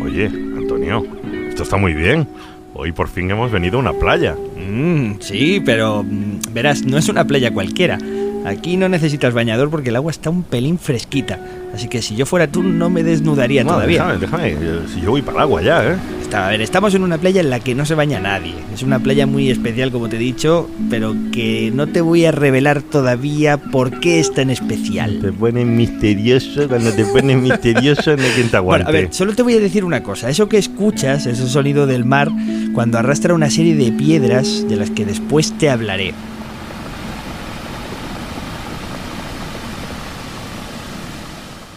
Oye, Antonio, esto está muy bien. Hoy por fin hemos venido a una playa. Sí, pero verás, no es una playa cualquiera. Aquí no necesitas bañador porque el agua está un pelín fresquita. Así que si yo fuera tú no me desnudaría todavía. Déjame. Si yo voy para el agua ya, ¿eh? A ver, estamos en una playa en la que no se baña nadie. Es una playa muy especial, como te he dicho, pero que no te voy a revelar todavía por qué es tan especial. Te pones misterioso, cuando te pones misterioso no hay quien te aguante. Bueno, a ver, solo te voy a decir una cosa. Eso que escuchas, ese sonido del mar, cuando arrastra una serie de piedras de las que después te hablaré.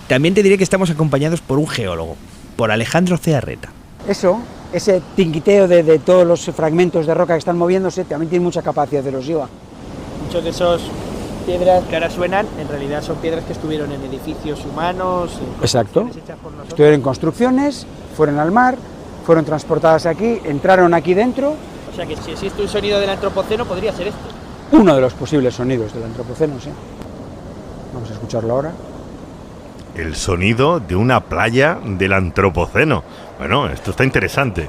También te diré que estamos acompañados por un geólogo, por Alejandro Zearreta. Ese tinquiteo de todos los fragmentos de roca que están moviéndose, también tiene mucha capacidad de erosiva. Muchos de esos piedras que ahora suenan, en realidad son piedras que estuvieron en edificios humanos. Exacto. Estuvieron en construcciones, fueron al mar, fueron transportadas aquí, entraron aquí dentro. O sea que si existe un sonido del antropoceno, podría ser este. Uno de los posibles sonidos del antropoceno, sí. Vamos a escucharlo ahora. El sonido de una playa del antropoceno. Bueno, esto está interesante.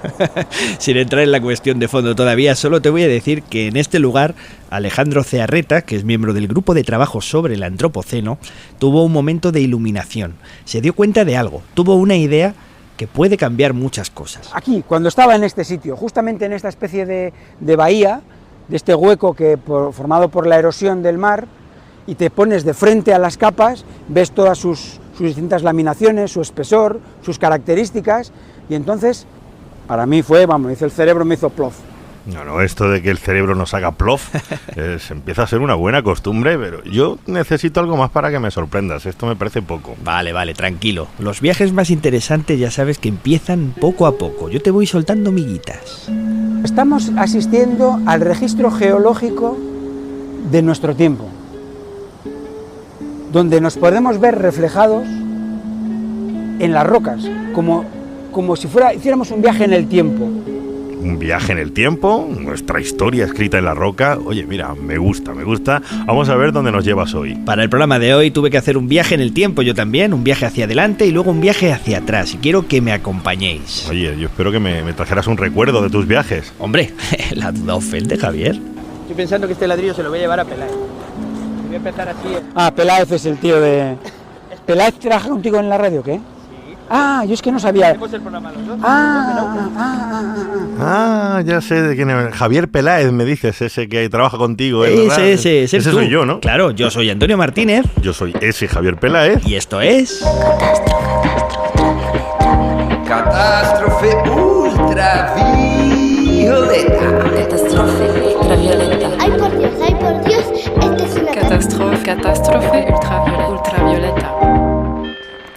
Sin entrar en la cuestión de fondo todavía, solo te voy a decir que en este lugar, Alejandro Zearreta, que es miembro del grupo de trabajo sobre el antropoceno, tuvo un momento de iluminación. Se dio cuenta de algo, tuvo una idea que puede cambiar muchas cosas. Aquí, cuando estaba en este sitio, justamente en esta especie de bahía, de este hueco formado por la erosión del mar, y te pones de frente a las capas, ves todas sus distintas laminaciones, su espesor, sus características, y entonces, para mí fue, me hizo el cerebro, me hizo plof. No, esto de que el cerebro nos haga plof empieza a ser una buena costumbre, pero yo necesito algo más para que me sorprendas, esto me parece poco. Vale, tranquilo. Los viajes más interesantes ya sabes que empiezan poco a poco, yo te voy soltando miguitas. Estamos asistiendo al registro geológico de nuestro tiempo, donde nos podemos ver reflejados en las rocas, como si hiciéramos un viaje en el tiempo. Un viaje en el tiempo, nuestra historia escrita en la roca. Oye, mira, me gusta. Vamos a ver dónde nos llevas hoy. Para el programa de hoy tuve que hacer un viaje en el tiempo yo también, un viaje hacia adelante y luego un viaje hacia atrás, y quiero que me acompañéis. Oye, yo espero que me trajeras un recuerdo de tus viajes. Hombre, la duda ofende, Javier. Estoy pensando que este ladrillo se lo voy a llevar a Peláez. Voy a empezar así. Peláez es el tío de... ¿Peláez trabaja contigo en la radio, qué? Yo es que no sabía. Hacemos el programa los dos. Ya sé de quién es. Javier Peláez, me dices, ese que trabaja contigo, Ese soy yo, ¿no? Claro, yo soy Antonio Martínez. Yo soy ese Javier Peláez. Y esto es... Catástrofe ultravioleta. Catástrofe ultravioleta. ¡Ay, por Dios! Esta es una Catástrofe ultravioleta.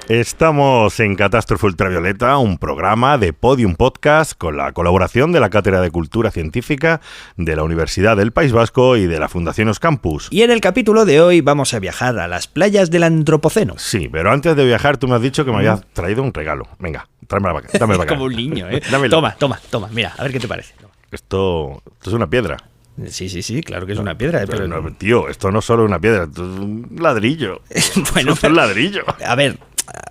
Estamos en Catástrofe Ultravioleta, un programa de Podium Podcast con la colaboración de la Cátedra de Cultura Científica de la Universidad del País Vasco y de la Fundación Oscampus. Y en el capítulo de hoy vamos a viajar a las playas del Antropoceno. Sí, pero antes de viajar tú me has dicho que me habías traído un regalo. Venga, tráemela para acá. Dámela para acá. Como un niño, ¿eh? Dámela. Toma, mira, a ver qué te parece. Esto es una piedra. Sí, claro que es una piedra. Pero no, tío, esto no es solo una piedra, esto es un ladrillo. Bueno, esto es un ladrillo. A ver,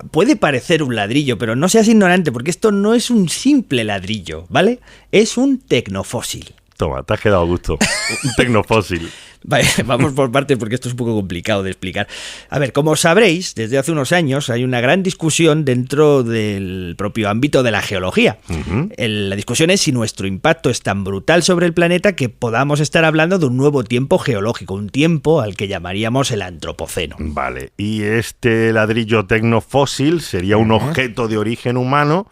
puede parecer un ladrillo, pero no seas ignorante, porque esto no es un simple ladrillo, ¿vale? Es un tecnofósil. Toma, te has quedado a gusto. Un tecnofósil. Vale, vamos por partes porque esto es un poco complicado de explicar. A ver, como sabréis, desde hace unos años hay una gran discusión dentro del propio ámbito de la geología. Uh-huh. La discusión es si nuestro impacto es tan brutal sobre el planeta que podamos estar hablando de un nuevo tiempo geológico, un tiempo al que llamaríamos el Antropoceno. Vale, y este ladrillo tecnofósil sería un objeto de origen humano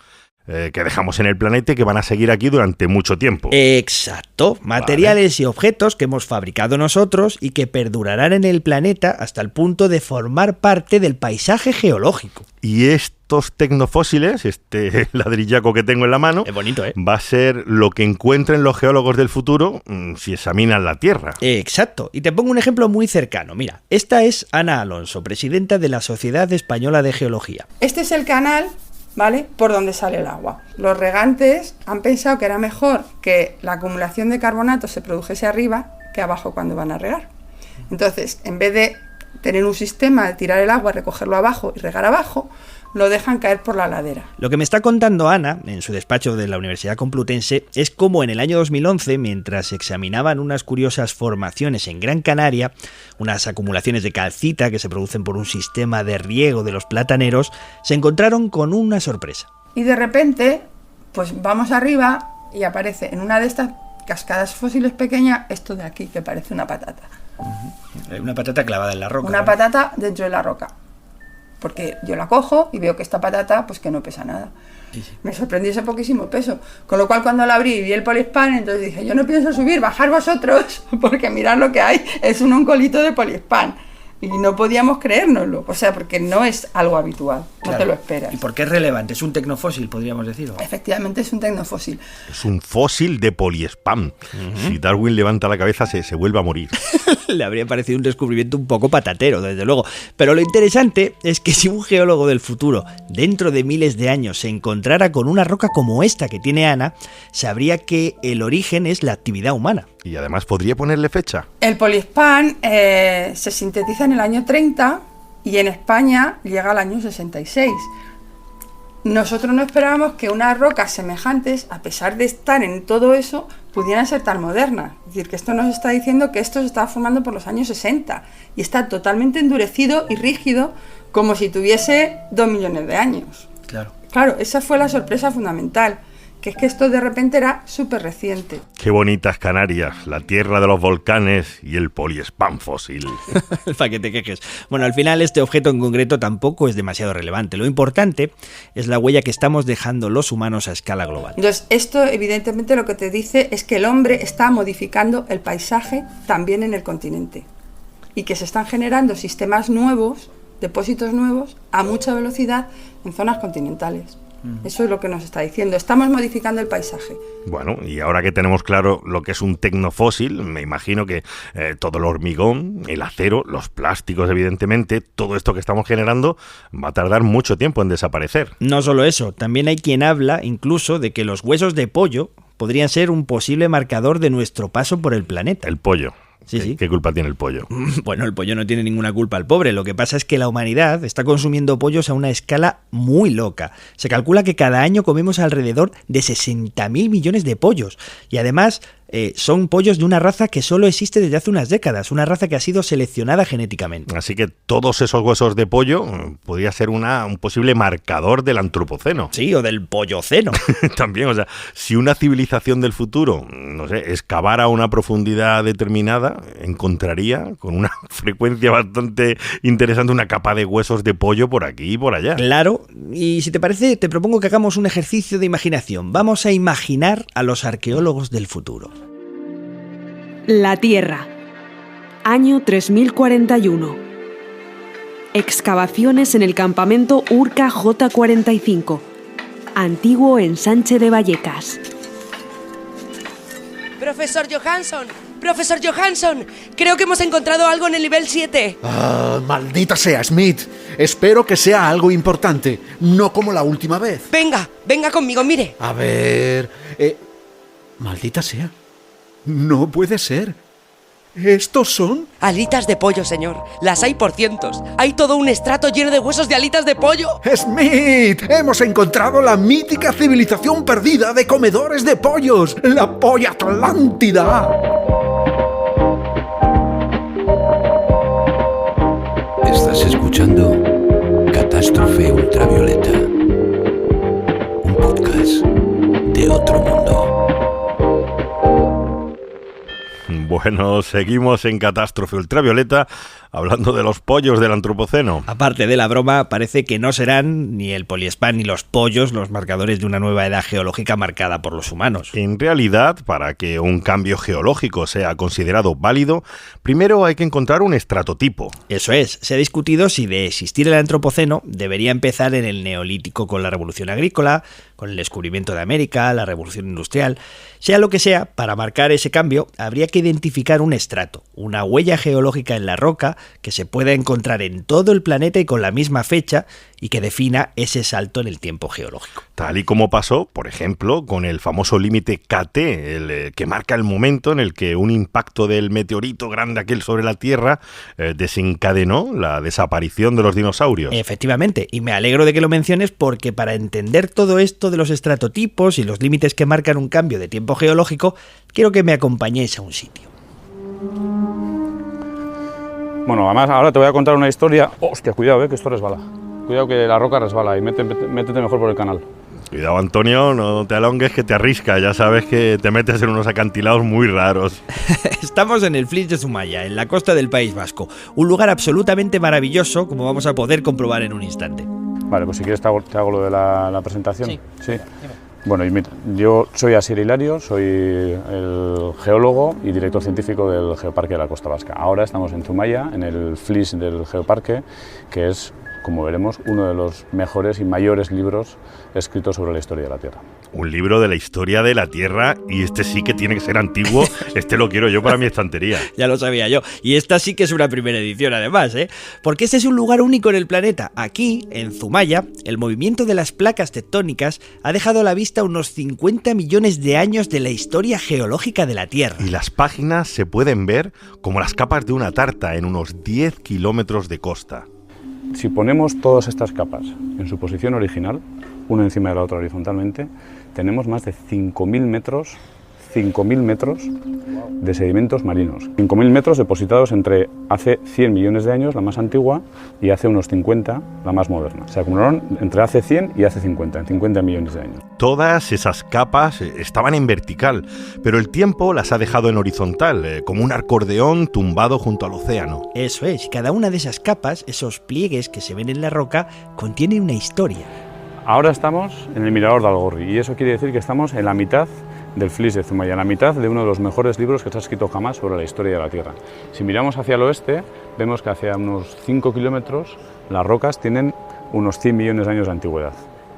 que dejamos en el planeta y que van a seguir aquí durante mucho tiempo. Exacto, materiales y objetos que hemos fabricado nosotros y que perdurarán en el planeta hasta el punto de formar parte del paisaje geológico. Y estos tecnofósiles, este ladrillaco que tengo en la mano, es bonito, va a ser lo que encuentren los geólogos del futuro si examinan la Tierra. Exacto, y te pongo un ejemplo muy cercano. Mira, esta es Ana Alonso, presidenta de la Sociedad Española de Geología. Este es el canal ¿vale? Por donde sale el agua. Los regantes han pensado que era mejor que la acumulación de carbonato se produjese arriba que abajo cuando van a regar. Entonces, en vez de tener un sistema de tirar el agua, recogerlo abajo y regar abajo, lo dejan caer por la ladera. Lo que me está contando Ana, en su despacho de la Universidad Complutense, es cómo en el año 2011, mientras examinaban unas curiosas formaciones en Gran Canaria, unas acumulaciones de calcita que se producen por un sistema de riego de los plataneros, se encontraron con una sorpresa. Y de repente, pues vamos arriba y aparece en una de estas cascadas fósiles pequeñas esto de aquí, que parece una patata. Una patata clavada en la roca. Una patata dentro de la roca. Porque yo la cojo y veo que esta patata, pues que no pesa nada. Sí. Me sorprendió ese poquísimo peso. Con lo cual, cuando la abrí y vi el poliespan, entonces dije, yo no pienso subir, bajar vosotros, porque mirad lo que hay, es un oncolito de poliespan. Y no podíamos creérnoslo, o sea, porque no es algo habitual, claro. No te lo esperas. ¿Y por qué es relevante? ¿Es un tecnofósil, podríamos decir? ¿O? Efectivamente, es un tecnofósil. Es un fósil de poliespan. Si Darwin levanta la cabeza, se vuelve a morir. Le habría parecido un descubrimiento un poco patatero, desde luego. Pero lo interesante es que si un geólogo del futuro, dentro de miles de años, se encontrara con una roca como esta que tiene Ana, sabría que el origen es la actividad humana. Y además, ¿podría ponerle fecha? El poliespan se sintetiza en el año 30 y en España llega al año 66. Nosotros no esperábamos que unas rocas semejantes, a pesar de estar en todo eso, pudieran ser tan modernas. Es decir, que esto nos está diciendo que esto se estaba formando por los años 60 y está totalmente endurecido y rígido como si tuviese 2 millones de años. Claro, esa fue la sorpresa fundamental. Que es que esto de repente era súper reciente. Qué bonitas Canarias, la tierra de los volcanes y el poliespan fósil. Para que te quejes. Bueno, al final este objeto en concreto tampoco es demasiado relevante. Lo importante es la huella que estamos dejando los humanos a escala global. Entonces, esto evidentemente lo que te dice es que el hombre está modificando el paisaje también en el continente. Y que se están generando sistemas nuevos, depósitos nuevos, a mucha velocidad en zonas continentales. Eso es lo que nos está diciendo. Estamos modificando el paisaje. Bueno, y ahora que tenemos claro lo que es un tecnofósil, me imagino que todo el hormigón, el acero, los plásticos, evidentemente, todo esto que estamos generando va a tardar mucho tiempo en desaparecer. No solo eso, también hay quien habla incluso de que los huesos de pollo podrían ser un posible marcador de nuestro paso por el planeta. El pollo. Sí. ¿Qué culpa tiene el pollo? Bueno, el pollo no tiene ninguna culpa al pobre. Lo que pasa es que la humanidad está consumiendo pollos a una escala muy loca. Se calcula que cada año comemos alrededor de 60.000 millones de pollos. Y además son pollos de una raza que solo existe desde hace unas décadas. Una raza que ha sido seleccionada genéticamente. Así que todos esos huesos de pollo podría ser un posible marcador del antropoceno. Sí, o del polloceno. También, o sea, si una civilización del futuro, no sé, excavara a una profundidad determinada, encontraría con una frecuencia bastante interesante una capa de huesos de pollo por aquí y por allá. Claro, y si te parece, te propongo que hagamos un ejercicio de imaginación. Vamos a imaginar a los arqueólogos del futuro. La Tierra. Año 3041. Excavaciones en el campamento Urca J45. Antiguo ensanche de Vallecas. Profesor Johansson, creo que hemos encontrado algo en el nivel 7. Maldita sea, Smith. Espero que sea algo importante, no como la última vez. Venga conmigo, mire. A ver... maldita sea. No puede ser. ¿Estos son? Alitas de pollo, señor. Las hay por cientos. Hay todo un estrato lleno de huesos de alitas de pollo. ¡Smith! Hemos encontrado la mítica civilización perdida de comedores de pollos. ¡La polla Atlántida! Estás escuchando Catástrofe Ultravioleta, un podcast de otro mundo. Bueno, seguimos en Catástrofe Ultravioleta hablando de los pollos del antropoceno. Aparte de la broma, parece que no serán ni el poliespan ni los pollos los marcadores de una nueva edad geológica marcada por los humanos. En realidad, para que un cambio geológico sea considerado válido, primero hay que encontrar un estratotipo. Eso es, se ha discutido si de existir el antropoceno debería empezar en el Neolítico con la revolución agrícola, con el descubrimiento de América, la revolución industrial. Sea lo que sea, para marcar ese cambio habría que identificar un estrato, una huella geológica en la roca que se pueda encontrar en todo el planeta y con la misma fecha y que defina ese salto en el tiempo geológico. Tal y como pasó, por ejemplo, con el famoso límite KT, el que marca el momento en el que un impacto del meteorito grande aquel sobre la Tierra desencadenó la desaparición de los dinosaurios. Efectivamente, y me alegro de que lo menciones porque para entender todo esto de los estratotipos y los límites que marcan un cambio de tiempo geológico, quiero que me acompañéis a un sitio. Bueno, además ahora te voy a contar una historia. Hostia, cuidado, que esto resbala. Cuidado que la roca resbala y métete mejor por el canal. Cuidado, Antonio, no te alongues que te arrisca. Ya sabes que te metes en unos acantilados muy raros. Estamos en el Flix de Zumaya, en la costa del País Vasco. Un lugar absolutamente maravilloso, como vamos a poder comprobar en un instante. Vale, pues si quieres te hago lo de la presentación. Sí. Bueno, y mira, yo soy Asier Hilario, soy el geólogo y director científico del Geoparque de la Costa Vasca. Ahora estamos en Zumaya, en el Flix del Geoparque, que es, como veremos, uno de los mejores y mayores libros escritos sobre la historia de la Tierra. Un libro de la historia de la Tierra, y este sí que tiene que ser antiguo. Este lo quiero yo para mi estantería. Ya lo sabía yo. Y esta sí que es una primera edición además, ¿eh? Porque este es un lugar único en el planeta. Aquí, en Zumaya, el movimiento de las placas tectónicas ha dejado a la vista unos 50 millones de años de la historia geológica de la Tierra. Y las páginas se pueden ver como las capas de una tarta en unos 10 kilómetros de costa. Si ponemos todas estas capas en su posición original, una encima de la otra horizontalmente, tenemos más de 5.000 metros de sedimentos marinos. 5.000 metros depositados entre hace 100 millones de años, la más antigua, y hace unos 50, la más moderna. Se acumularon entre hace 100 y hace 50, en 50 millones de años. Todas esas capas estaban en vertical, pero el tiempo las ha dejado en horizontal, como un acordeón tumbado junto al océano. Eso es, cada una de esas capas, esos pliegues que se ven en la roca, contienen una historia. Ahora estamos en el Mirador de Algorri y eso quiere decir que estamos en la mitad del Flix de Zumaya, en la mitad de uno de los mejores libros que se ha escrito jamás sobre la historia de la Tierra. Si miramos hacia el oeste, vemos que hacia unos 5 kilómetros las rocas tienen unos 100 millones de años de antigüedad.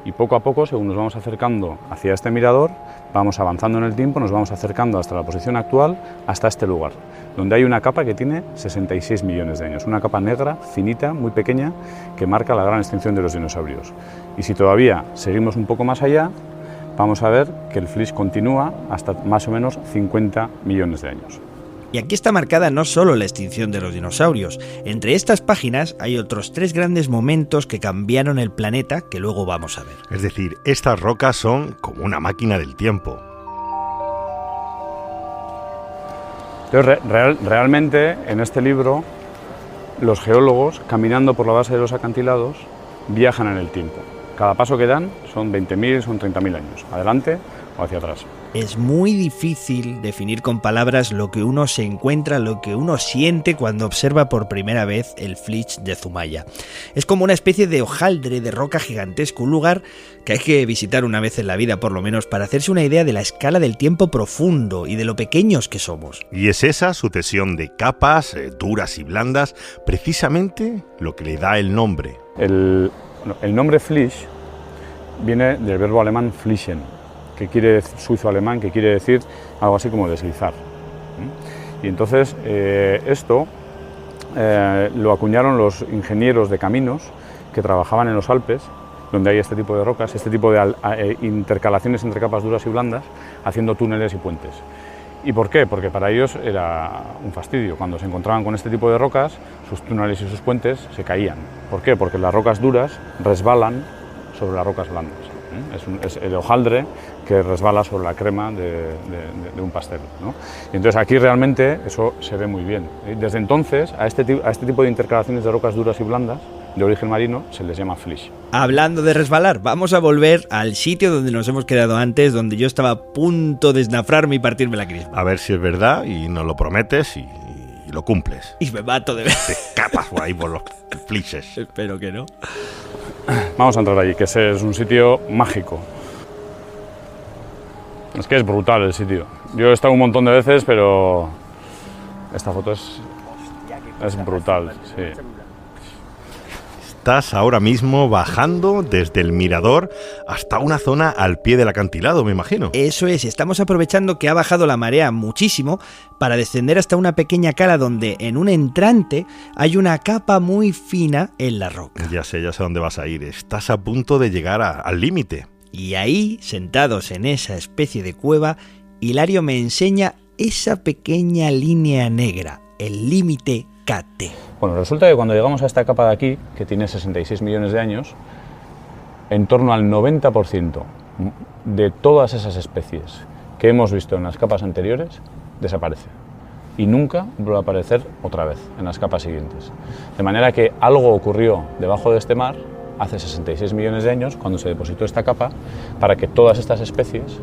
Y poco a poco, según nos vamos acercando hacia este mirador, vamos avanzando en el tiempo, nos vamos acercando hasta la posición actual, hasta este lugar, donde hay una capa que tiene 66 millones de años, una capa negra, finita, muy pequeña, que marca la gran extinción de los dinosaurios. Y si todavía seguimos un poco más allá, vamos a ver que el Flix continúa hasta más o menos 50 millones de años. Y aquí está marcada no solo la extinción de los dinosaurios. Entre estas páginas hay otros 3 grandes momentos que cambiaron el planeta que luego vamos a ver. Es decir, estas rocas son como una máquina del tiempo. Entonces, realmente en este libro los geólogos, caminando por la base de los acantilados, viajan en el tiempo. Cada paso que dan son 20.000, son 30.000 años, adelante o hacia atrás. Es muy difícil definir con palabras lo que uno se encuentra, lo que uno siente cuando observa por primera vez el Flix de Zumaya. Es como una especie de hojaldre de roca gigantesco, un lugar que hay que visitar una vez en la vida por lo menos para hacerse una idea de la escala del tiempo profundo y de lo pequeños que somos. Y es esa sucesión de capas duras y blandas precisamente lo que le da el nombre. El nombre Flix viene del verbo alemán flischen, que quiere suizo-alemán, que quiere decir algo así como deslizar. Y entonces esto lo acuñaron los ingenieros de caminos que trabajaban en los Alpes, donde hay este tipo de rocas, este tipo de intercalaciones entre capas duras y blandas, haciendo túneles y puentes. ¿Y por qué? Porque para ellos era un fastidio. Cuando se encontraban con este tipo de rocas, sus túneles y sus puentes se caían. ¿Por qué? Porque las rocas duras resbalan sobre las rocas blandas. Es el hojaldre que resbala sobre la crema de un pastel, ¿no? Y entonces aquí realmente eso se ve muy bien. Desde entonces a este tipo de intercalaciones de rocas duras y blandas de origen marino se les llama Flix. Hablando de resbalar, vamos a volver al sitio donde nos hemos quedado antes, donde yo estaba a punto de esnafrarme y partirme la crisma. A ver si es verdad y nos lo prometes y lo cumples. Y me mato de ver. Te escapas por ahí por los Flixes. Espero que no. Vamos a entrar allí, que ese es un sitio mágico. Es que es brutal el sitio. Yo he estado un montón de veces, pero esta foto es brutal, sí. estás ahora mismo bajando desde el mirador hasta una zona al pie del acantilado, me imagino. Eso es, estamos aprovechando que ha bajado la marea muchísimo para descender hasta una pequeña cala donde en un entrante hay una capa muy fina en la roca. Ya sé dónde vas a ir. Estás a punto de llegar al límite. Y ahí, sentados en esa especie de cueva, Hilario me enseña esa pequeña línea negra, el límite KT. Bueno, resulta que cuando llegamos a esta capa de aquí, que tiene 66 millones de años, en torno al 90% de todas esas especies que hemos visto en las capas anteriores desaparece. Y nunca vuelve a aparecer otra vez en las capas siguientes. De manera que algo ocurrió debajo de este mar hace 66 millones de años, cuando se depositó esta capa, para que todas estas especies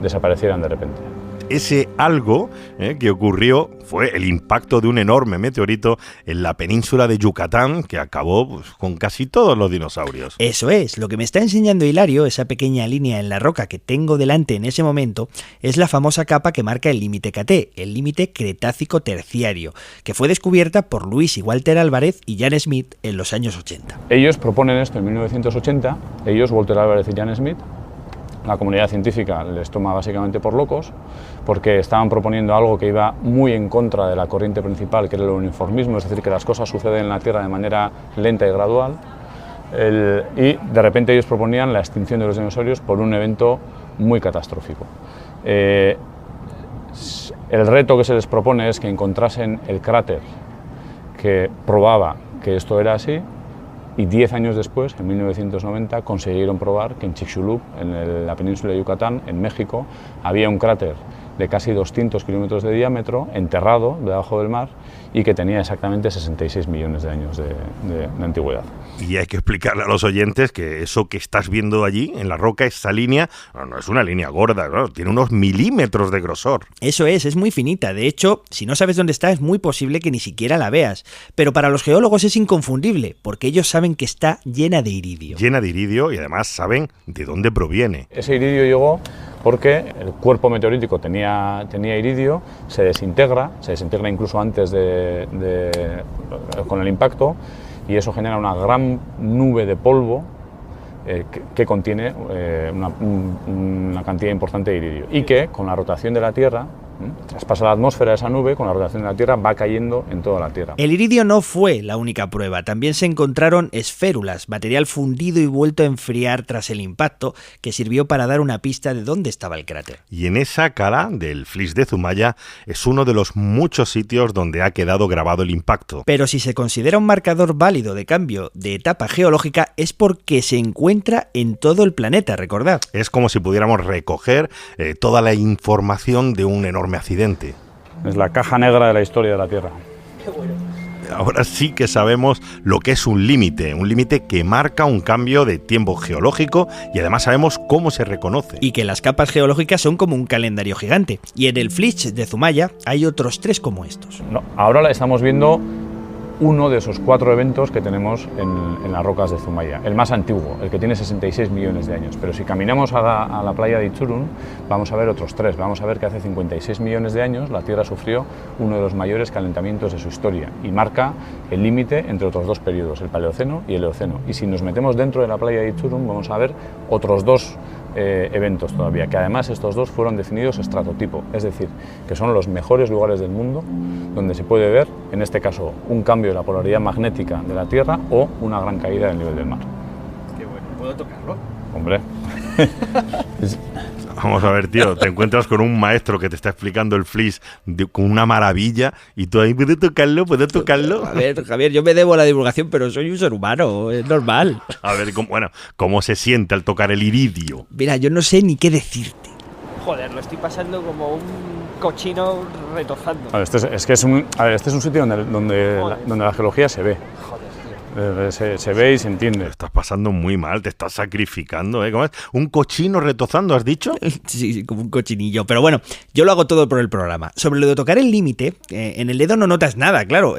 desaparecieran de repente. Ese algo que ocurrió fue el impacto de un enorme meteorito en la península de Yucatán que acabó con casi todos los dinosaurios. Eso es, lo que me está enseñando Hilario, esa pequeña línea en la roca que tengo delante en ese momento, es la famosa capa que marca el límite KT, el límite Cretácico Terciario, que fue descubierta por Luis y Walter Álvarez y Jan Smith en los años 80. Ellos proponen esto en 1980, Walter Álvarez y Jan Smith. La comunidad científica les toma básicamente por locos porque estaban proponiendo algo que iba muy en contra de la corriente principal, que era el uniformismo, es decir, que las cosas suceden en la Tierra de manera lenta y gradual. Y de repente ellos proponían la extinción de los dinosaurios por un evento muy catastrófico. El reto que se les propone es que encontrasen el cráter que probaba que esto era así. Y 10 años después, en 1990, consiguieron probar que en Chicxulub, en la península de Yucatán, en México, había un cráter de casi 200 kilómetros de diámetro, enterrado debajo del mar, y que tenía exactamente 66 millones de años de antigüedad. Y hay que explicarle a los oyentes que eso que estás viendo allí, en la roca, esa línea, no es una línea gorda, ¿no? Tiene unos milímetros de grosor. Eso es muy finita. De hecho, si no sabes dónde está, es muy posible que ni siquiera la veas. Pero para los geólogos es inconfundible, porque ellos saben que está llena de iridio. Llena de iridio y además saben de dónde proviene. Ese iridio llegó porque el cuerpo meteorítico tenía iridio, se desintegra incluso antes con el impacto, y eso genera una gran nube de polvo que contiene una cantidad importante de iridio y que con la rotación de la Tierra traspasa la atmósfera de esa nube, con la rotación de la Tierra va cayendo en toda la Tierra. El iridio no fue la única prueba, también se encontraron esférulas, material fundido y vuelto a enfriar tras el impacto, que sirvió para dar una pista de dónde estaba el cráter. Y en esa cala del Flix de Zumaya es uno de los muchos sitios donde ha quedado grabado el impacto. Pero si se considera un marcador válido de cambio de etapa geológica es porque se encuentra en todo el planeta, recordad. Es como si pudiéramos recoger toda la información de un enorme accidente. Es la caja negra de la historia de la Tierra. Qué bueno. Ahora sí que sabemos lo que es un límite que marca un cambio de tiempo geológico y además sabemos cómo se reconoce. Y que las capas geológicas son como un calendario gigante. Y en el Flix de Zumaya hay otros 3 como estos. No, ahora estamos viendo uno de esos 4 eventos que tenemos en las rocas de Zumaya, el más antiguo, el que tiene 66 millones de años. Pero si caminamos a la playa de Itxurun, vamos a ver otros 3. Vamos a ver que hace 56 millones de años la Tierra sufrió uno de los mayores calentamientos de su historia y marca el límite entre otros 2 periodos, el Paleoceno y el Eoceno. Y si nos metemos dentro de la playa de Itxurun, vamos a ver otros 2 eventos todavía, que además estos 2 fueron definidos estratotipo, es decir, que son los mejores lugares del mundo donde se puede ver, en este caso, un cambio de la polaridad magnética de la Tierra o una gran caída del nivel del mar. Qué bueno, ¿puedo tocarlo? Hombre. Vamos a ver, tío, te encuentras con un maestro que te está explicando el Flix con una maravilla y tú ahí, ¿puedo tocarlo? A ver, Javier, yo me debo a la divulgación, pero soy un ser humano, es normal. A ver, ¿cómo se siente al tocar el iridio? Mira, yo no sé ni qué decirte. Joder, lo estoy pasando como un cochino retozando. Este es un sitio donde la geología se ve. Se ve y se entiende. Te estás pasando muy mal, te estás sacrificando, ¿eh? ¿Cómo es? ¿Un cochino retozando, has dicho? Sí, como un cochinillo. Pero bueno, yo lo hago todo por el programa. Sobre lo de tocar el límite, en el dedo no notas nada, claro.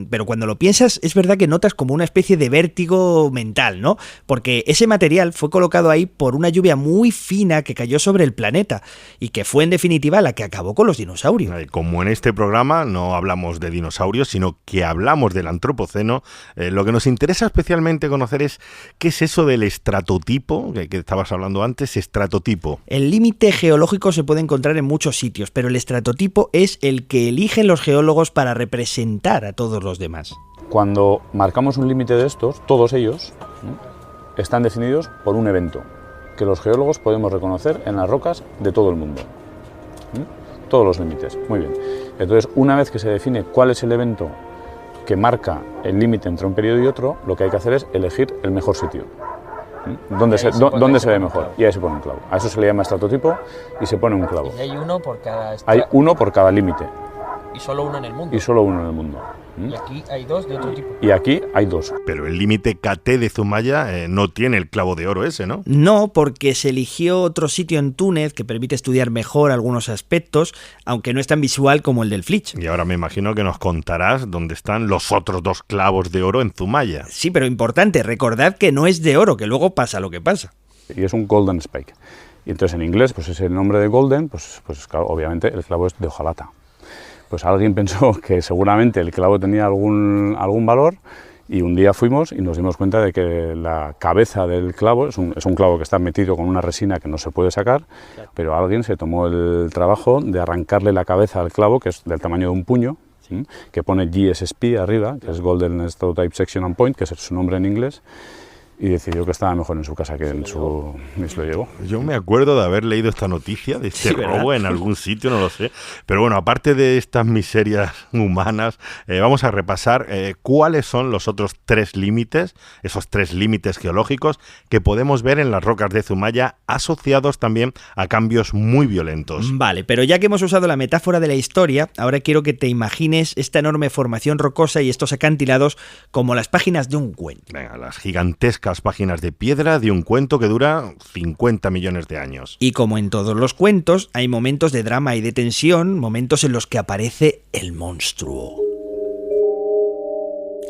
Pero cuando lo piensas, es verdad que notas como una especie de vértigo mental, ¿no? Porque ese material fue colocado ahí por una lluvia muy fina que cayó sobre el planeta y que fue en definitiva la que acabó con los dinosaurios. Como en este programa no hablamos de dinosaurios, sino que hablamos del antropoceno, lo que nos nos interesa especialmente conocer es qué es eso del estratotipo, que estabas hablando antes, estratotipo. El límite geológico se puede encontrar en muchos sitios, pero el estratotipo es el que eligen los geólogos para representar a todos los demás. Cuando marcamos un límite de estos, todos ellos están definidos por un evento que los geólogos podemos reconocer en las rocas de todo el mundo. Todos los límites, muy bien. Entonces, una vez que se define cuál es el evento que marca el límite entre un periodo y otro, lo que hay que hacer es elegir el mejor sitio. ¿Dónde se ve mejor? Y ahí se pone un clavo. A eso se le llama estratotipo y se pone un clavo. Y hay uno por cada... Hay uno por cada límite. Y solo uno en el mundo. Y solo uno en el mundo. Y aquí hay dos de otro tipo. Y aquí hay dos. Pero el límite KT de Zumaya no tiene el clavo de oro ese, ¿no? No, porque se eligió otro sitio en Túnez que permite estudiar mejor algunos aspectos, aunque no es tan visual como el del Flitch. Y ahora me imagino que nos contarás dónde están los otros dos clavos de oro en Zumaya. Sí, pero importante, recordad que no es de oro, que luego pasa lo que pasa. Y es un golden spike. Y entonces en inglés, pues ese nombre de golden, pues claro, obviamente el clavo es de hojalata. Pues alguien pensó que seguramente el clavo tenía algún valor y un día fuimos y nos dimos cuenta de que la cabeza del clavo es un clavo que está metido con una resina que no se puede sacar, pero alguien se tomó el trabajo de arrancarle la cabeza al clavo, que es del tamaño de un puño, que pone GSSP arriba, que es Golden Estratotype Section and Point, que es su nombre en inglés, y decidió que estaba mejor en su casa que en su... y se lo llevó. Yo me acuerdo de haber leído esta noticia, de este robo en algún sitio, no lo sé. Pero bueno, aparte de estas miserias humanas, vamos a repasar cuáles son los otros tres límites, esos tres límites geológicos que podemos ver en las rocas de Zumaya, asociados también a cambios muy violentos. Vale, pero ya que hemos usado la metáfora de la historia, ahora quiero que te imagines esta enorme formación rocosa y estos acantilados como las páginas de un cuento. Venga, las gigantescas páginas de piedra de un cuento que dura 50 millones de años. Y como en todos los cuentos, hay momentos de drama y de tensión, momentos en los que aparece el monstruo.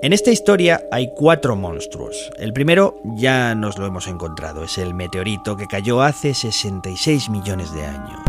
En esta historia hay 4 monstruos. El primero ya nos lo hemos encontrado, es el meteorito que cayó hace 66 millones de años.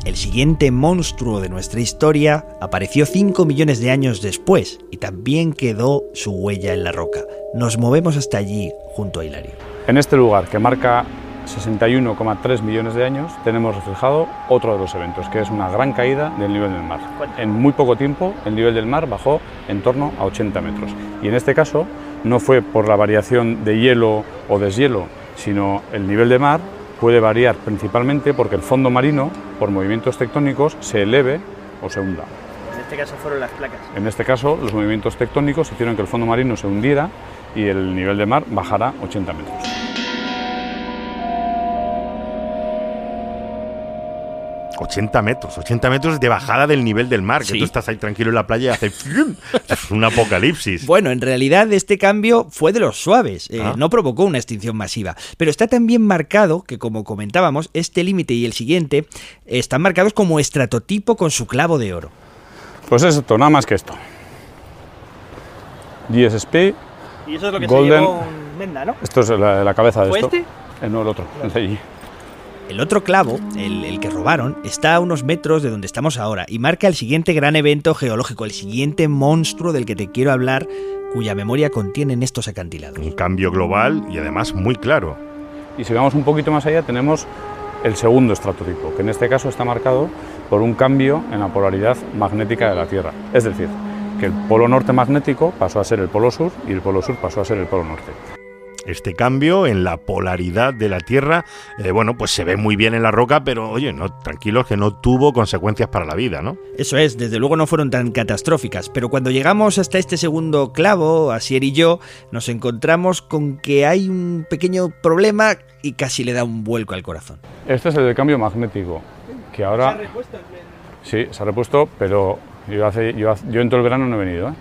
El siguiente monstruo de nuestra historia apareció 5 millones de años después y también quedó su huella en la roca. Nos movemos hasta allí junto a Hilario. En este lugar que marca 61,3 millones de años tenemos reflejado otro de los eventos, que es una gran caída del nivel del mar. En muy poco tiempo el nivel del mar bajó en torno a 80 metros. Y en este caso no fue por la variación de hielo o deshielo, sino el nivel del mar puede variar principalmente porque el fondo marino, por movimientos tectónicos, se eleve o se hunda. En este caso fueron las placas. En este caso, los movimientos tectónicos hicieron que el fondo marino se hundiera y el nivel de mar bajara 80 metros. $80 metros de bajada del nivel del mar, que sí. Tú estás ahí tranquilo en la playa y hace es un apocalipsis. Bueno, en realidad este cambio fue de los suaves, no provocó una extinción masiva, pero está tan bien marcado que, como comentábamos, este límite y el siguiente están marcados como estratotipo con su clavo de oro. Pues esto, nada más que esto. GSSP, y eso es lo que Golden, se llevó un Menda, ¿no? Esto es la cabeza de ¿Fue esto. este? No, el otro, el de allí. El otro clavo, el que robaron, está a unos metros de donde estamos ahora y marca el siguiente gran evento geológico, el siguiente monstruo del que te quiero hablar, cuya memoria contienen estos acantilados. Un cambio global y además muy claro. Y si vamos un poquito más allá tenemos el segundo estratotipo, que en este caso está marcado por un cambio en la polaridad magnética de la Tierra. Es decir, que el polo norte magnético pasó a ser el polo sur y el polo sur pasó a ser el polo norte. Este cambio en la polaridad de la Tierra, bueno, pues se ve muy bien en la roca, pero oye, no, tranquilos que no tuvo consecuencias para la vida, ¿no? Eso es, desde luego no fueron tan catastróficas, pero cuando llegamos hasta este segundo clavo, Asier y yo, nos encontramos con que hay un pequeño problema y casi le da un vuelco al corazón. Este es el del cambio magnético, que ahora... ¿Se ha repuesto? Sí, se ha repuesto, pero yo en todo el verano no he venido, ¿eh?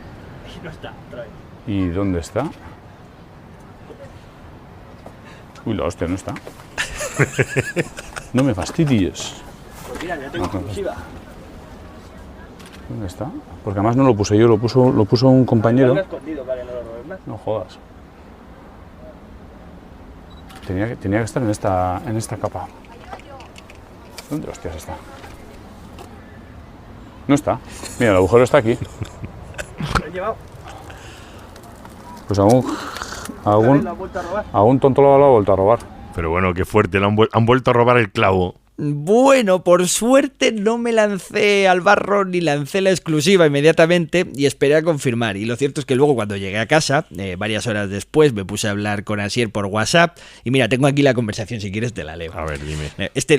No está, otra vez. ¿Y dónde está? Uy, la hostia, no está. No me fastidies. Pues mira, ya tengo exclusiva. ¿Dónde está? Porque además no lo puse yo, lo puso un compañero. Lo he escondido para que no lo robes más. No jodas. Tenía que estar en esta capa. ¿Dónde hostias está? No está. Mira, el agujero está aquí. Lo he llevado. Pues algún tonto lo ha vuelto a robar. Pero bueno, qué fuerte, han vuelto a robar el clavo. Bueno, por suerte no me lancé al barro ni lancé la exclusiva inmediatamente y esperé a confirmar. Y lo cierto es que luego cuando llegué a casa, varias horas después, me puse a hablar con Asier por WhatsApp. Y mira, tengo aquí la conversación, si quieres te la leo. A ver, dime.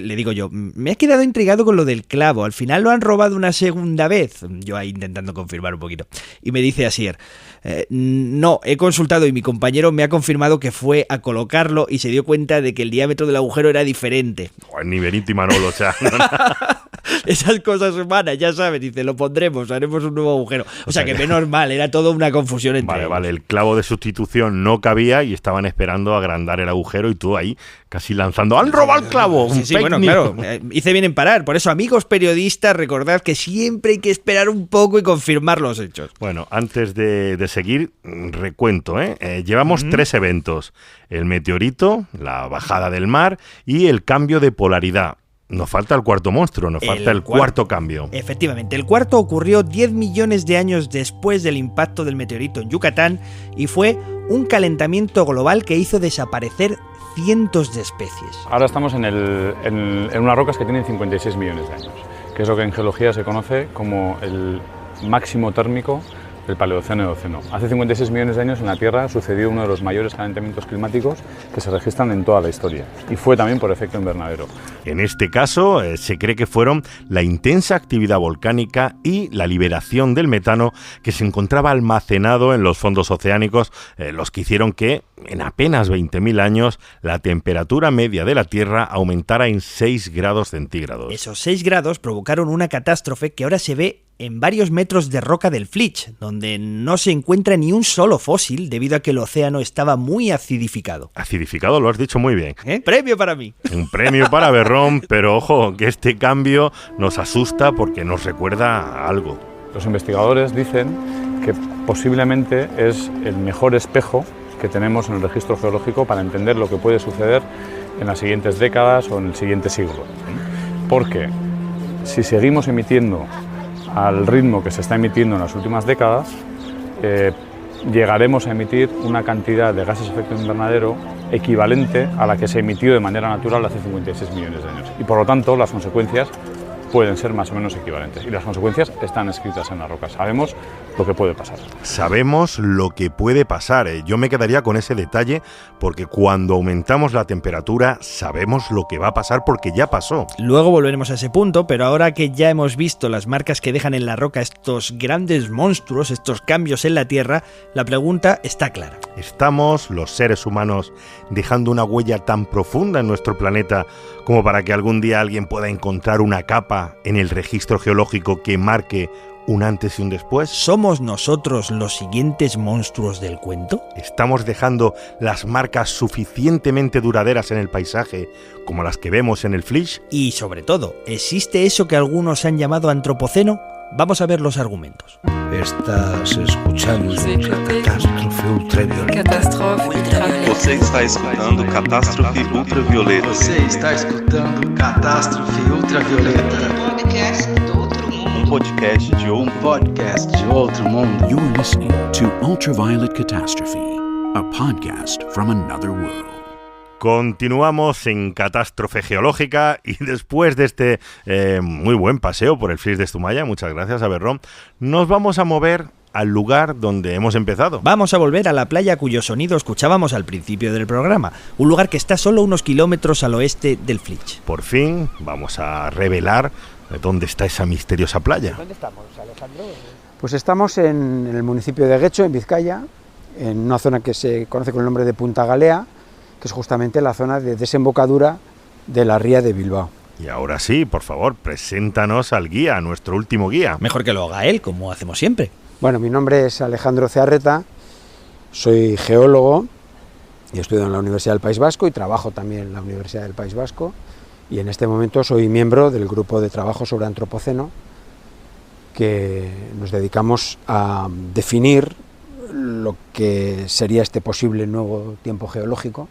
Le digo yo, me he quedado intrigado con lo del clavo. Al final lo han robado una segunda vez. Yo ahí intentando confirmar un poquito. Y me dice Asier, no, he consultado y mi compañero me ha confirmado que fue a colocarlo y se dio cuenta de que el diámetro del agujero era diferente. Ni Benito y Manolo, o sea... Esas cosas humanas, ya sabes, dice, lo pondremos, haremos un nuevo agujero. O sea que menos mal, era toda una confusión entre ellos. Vale, el clavo de sustitución no cabía y estaban esperando agrandar el agujero y tú ahí casi lanzando ¡han robado el clavo! Sí, bueno, claro, hice bien en parar. Por eso, amigos periodistas, recordad que siempre hay que esperar un poco y confirmar los hechos. Bueno, antes de seguir, recuento, llevamos 3 eventos. El meteorito, la bajada del mar y el cambio de polaridad. Nos falta el cuarto monstruo, nos falta el cuarto cambio. Efectivamente, el cuarto ocurrió 10 millones de años después del impacto del meteorito en Yucatán y fue un calentamiento global que hizo desaparecer cientos de especies. Ahora estamos en unas rocas que tienen 56 millones de años, que es lo que en geología se conoce como el máximo térmico del Paleoceno y Eoceno. Hace 56 millones de años en la Tierra sucedió uno de los mayores calentamientos climáticos que se registran en toda la historia y fue también por efecto invernadero. En este caso se cree que fueron la intensa actividad volcánica y la liberación del metano que se encontraba almacenado en los fondos oceánicos los que hicieron que en apenas 20.000 años la temperatura media de la Tierra aumentara en 6 grados centígrados. Esos 6 grados provocaron una catástrofe que ahora se ve en varios metros de roca del Flitch, donde no se encuentra ni un solo fósil debido a que el océano estaba muy acidificado. Acidificado, lo has dicho muy bien. Premio para mí. Un premio para Berrón, pero ojo, que este cambio nos asusta porque nos recuerda a algo. Los investigadores dicen que posiblemente es el mejor espejo que tenemos en el registro geológico para entender lo que puede suceder en las siguientes décadas o en el siguiente siglo. Porque si seguimos emitiendo al ritmo que se está emitiendo en las últimas décadas, llegaremos a emitir una cantidad de gases de efecto invernadero equivalente a la que se emitió de manera natural hace 56 millones de años. Y por lo tanto, las consecuencias pueden ser más o menos equivalentes. Y las consecuencias están escritas en las rocas. Sabemos lo que puede pasar. Sabemos lo que puede pasar. Yo me quedaría con ese detalle porque cuando aumentamos la temperatura sabemos lo que va a pasar porque ya pasó. Luego volveremos a ese punto, pero ahora que ya hemos visto las marcas que dejan en la roca estos grandes monstruos, estos cambios en la Tierra, la pregunta está clara. ¿Estamos, los seres humanos, dejando una huella tan profunda en nuestro planeta como para que algún día alguien pueda encontrar una capa en el registro geológico que marque un antes y un después? ¿Somos nosotros los siguientes monstruos del cuento? ¿Estamos dejando las marcas suficientemente duraderas en el paisaje como las que vemos en el Flitch? Y sobre todo, ¿existe eso que algunos han llamado antropoceno? Vamos a ver los argumentos. Estás escuchando Catástrofe Ultravioleta. Catástrofe Ultravioleta. Você está escutando Catástrofe Ultravioleta. Você está escutando Catástrofe Ultravioleta. Podcast de outro mundo. You're listening to Ultraviolet Catastrophe, a podcast from another world. Continuamos en Catástrofe Geológica y después de este muy buen paseo por el Flitch de Zumaya, muchas gracias a Berrón, nos vamos a mover al lugar donde hemos empezado. Vamos a volver a la playa cuyo sonido escuchábamos al principio del programa, un lugar que está solo unos kilómetros al oeste del Flitch. Por fin vamos a revelar dónde está esa misteriosa playa. ¿Dónde estamos, Alejandro? Pues estamos en el municipio de Guecho, en Vizcaya, en una zona que se conoce con el nombre de Punta Galea, que es justamente la zona de desembocadura de la ría de Bilbao. Y ahora sí, por favor, preséntanos al guía, nuestro último guía. Mejor que lo haga él, como hacemos siempre. Bueno, mi nombre es Alejandro Cearreta, soy geólogo y estudio en la Universidad del País Vasco y trabajo también en la Universidad del País Vasco y en este momento soy miembro del grupo de trabajo sobre antropoceno que nos dedicamos a definir lo que sería este posible nuevo tiempo geológico,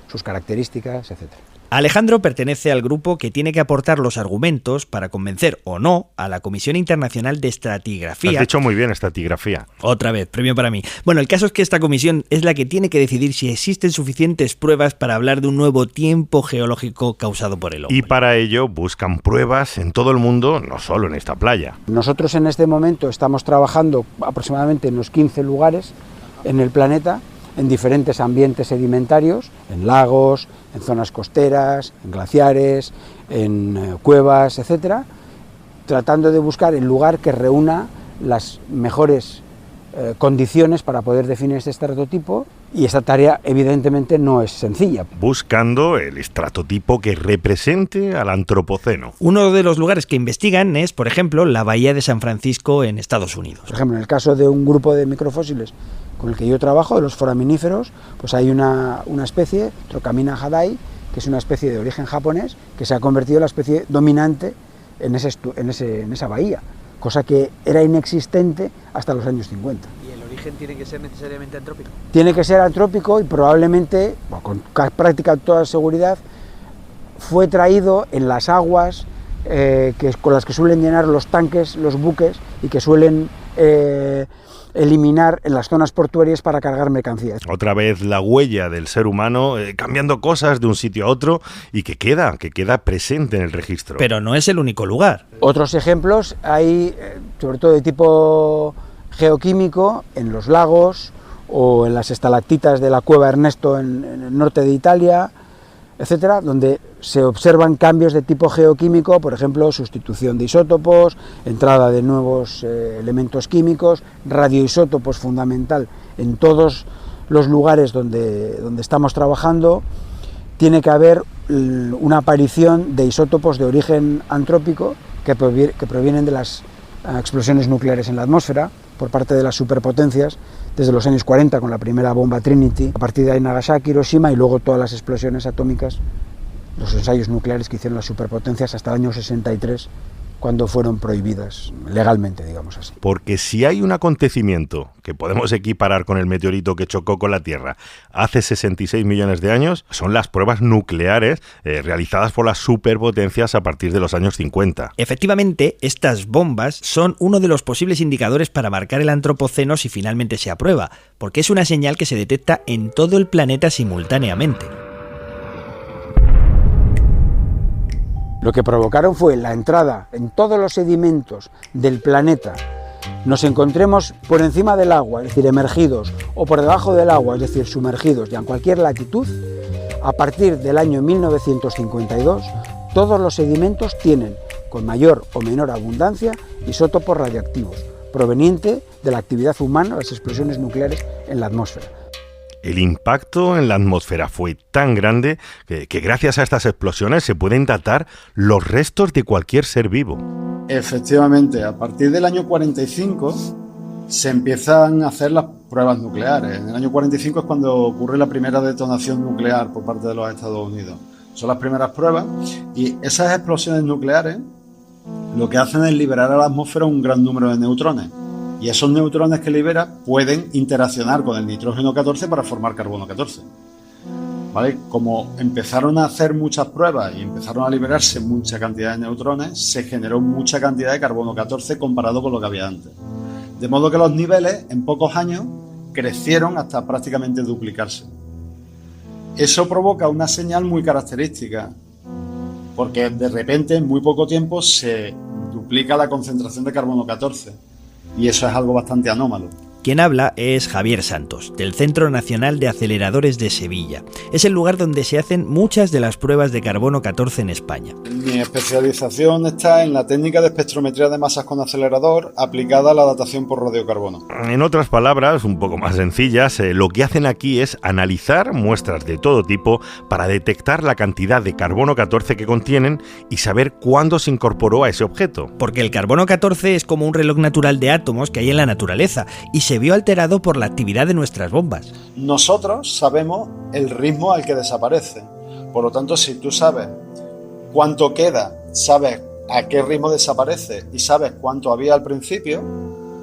sus características, etc. Alejandro pertenece al grupo que tiene que aportar los argumentos para convencer o no a la Comisión Internacional de Estratigrafía. Has dicho muy bien, estratigrafía. Otra vez, premio para mí. Bueno, el caso es que esta comisión es la que tiene que decidir si existen suficientes pruebas para hablar de un nuevo tiempo geológico causado por el hombre. Y para ello buscan pruebas en todo el mundo, no solo en esta playa. Nosotros en este momento estamos trabajando aproximadamente en unos 15 lugares en el planeta, en diferentes ambientes sedimentarios, en lagos, en zonas costeras, en glaciares, en cuevas, etcétera, tratando de buscar el lugar que reúna las mejores condiciones para poder definir este estratotipo, y esta tarea evidentemente no es sencilla. Buscando el estratotipo que represente al Antropoceno. Uno de los lugares que investigan es, por ejemplo, la bahía de San Francisco en Estados Unidos. Por ejemplo, en el caso de un grupo de microfósiles con el que yo trabajo, de los foraminíferos, pues hay una especie, Trocamina hadai, que es una especie de origen japonés, que se ha convertido en la especie dominante en esa bahía, cosa que era inexistente hasta los años 50. ¿Y el origen tiene que ser necesariamente antrópico? Tiene que ser antrópico y probablemente, con práctica toda seguridad, fue traído en las aguas con las que suelen llenar los tanques, los buques, y que suelen eliminar en las zonas portuarias para cargar mercancías. Otra vez la huella del ser humano cambiando cosas de un sitio a otro y que queda presente en el registro. Pero no es el único lugar. Otros ejemplos hay, sobre todo de tipo geoquímico, en los lagos o en las estalactitas de la cueva Ernesto en el norte de Italia, etcétera, donde se observan cambios de tipo geoquímico, por ejemplo, sustitución de isótopos, entrada de nuevos elementos químicos, radioisótopos fundamental en todos los lugares donde estamos trabajando. Tiene que haber una aparición de isótopos de origen antrópico que provienen de las explosiones nucleares en la atmósfera por parte de las superpotencias desde los años 40 con la primera bomba Trinity, a partir de ahí Nagasaki, Hiroshima, y luego todas las explosiones atómicas, los ensayos nucleares que hicieron las superpotencias hasta el año 63, cuando fueron prohibidas legalmente, digamos así. Porque si hay un acontecimiento que podemos equiparar con el meteorito que chocó con la Tierra hace 66 millones de años, son las pruebas nucleares realizadas por las superpotencias a partir de los años 50. Efectivamente, estas bombas son uno de los posibles indicadores para marcar el Antropoceno si finalmente se aprueba, porque es una señal que se detecta en todo el planeta simultáneamente. Lo que provocaron fue la entrada en todos los sedimentos del planeta. Nos encontremos por encima del agua, es decir, emergidos, o por debajo del agua, es decir, sumergidos, y en cualquier latitud. A partir del año 1952, todos los sedimentos tienen, con mayor o menor abundancia, isótopos radiactivos, proveniente de la actividad humana, las explosiones nucleares en la atmósfera. El impacto en la atmósfera fue tan grande que gracias a estas explosiones se pueden datar los restos de cualquier ser vivo. Efectivamente, a partir del año 45 se empiezan a hacer las pruebas nucleares. En el año 45 es cuando ocurre la primera detonación nuclear por parte de los Estados Unidos. Son las primeras pruebas, y esas explosiones nucleares lo que hacen es liberar a la atmósfera un gran número de neutrones. Y esos neutrones que libera pueden interaccionar con el nitrógeno 14 para formar carbono 14. ¿Vale? Como empezaron a hacer muchas pruebas y empezaron a liberarse mucha cantidad de neutrones, se generó mucha cantidad de carbono 14 comparado con lo que había antes. De modo que los niveles en pocos años crecieron hasta prácticamente duplicarse. Eso provoca una señal muy característica, porque de repente en muy poco tiempo se duplica la concentración de carbono 14. Y eso es algo bastante anómalo. Quien habla es Javier Santos, del Centro Nacional de Aceleradores de Sevilla. Es el lugar donde se hacen muchas de las pruebas de carbono 14 en España. Mi especialización está en la técnica de espectrometría de masas con acelerador aplicada a la datación por radiocarbono. En otras palabras, un poco más sencillas, lo que hacen aquí es analizar muestras de todo tipo para detectar la cantidad de carbono 14 que contienen y saber cuándo se incorporó a ese objeto. Porque el carbono 14 es como un reloj natural de átomos que hay en la naturaleza y se vio alterado por la actividad de nuestras bombas. Nosotros sabemos el ritmo al que desaparece. Por lo tanto, si tú sabes cuánto queda, sabes a qué ritmo desaparece y sabes cuánto había al principio,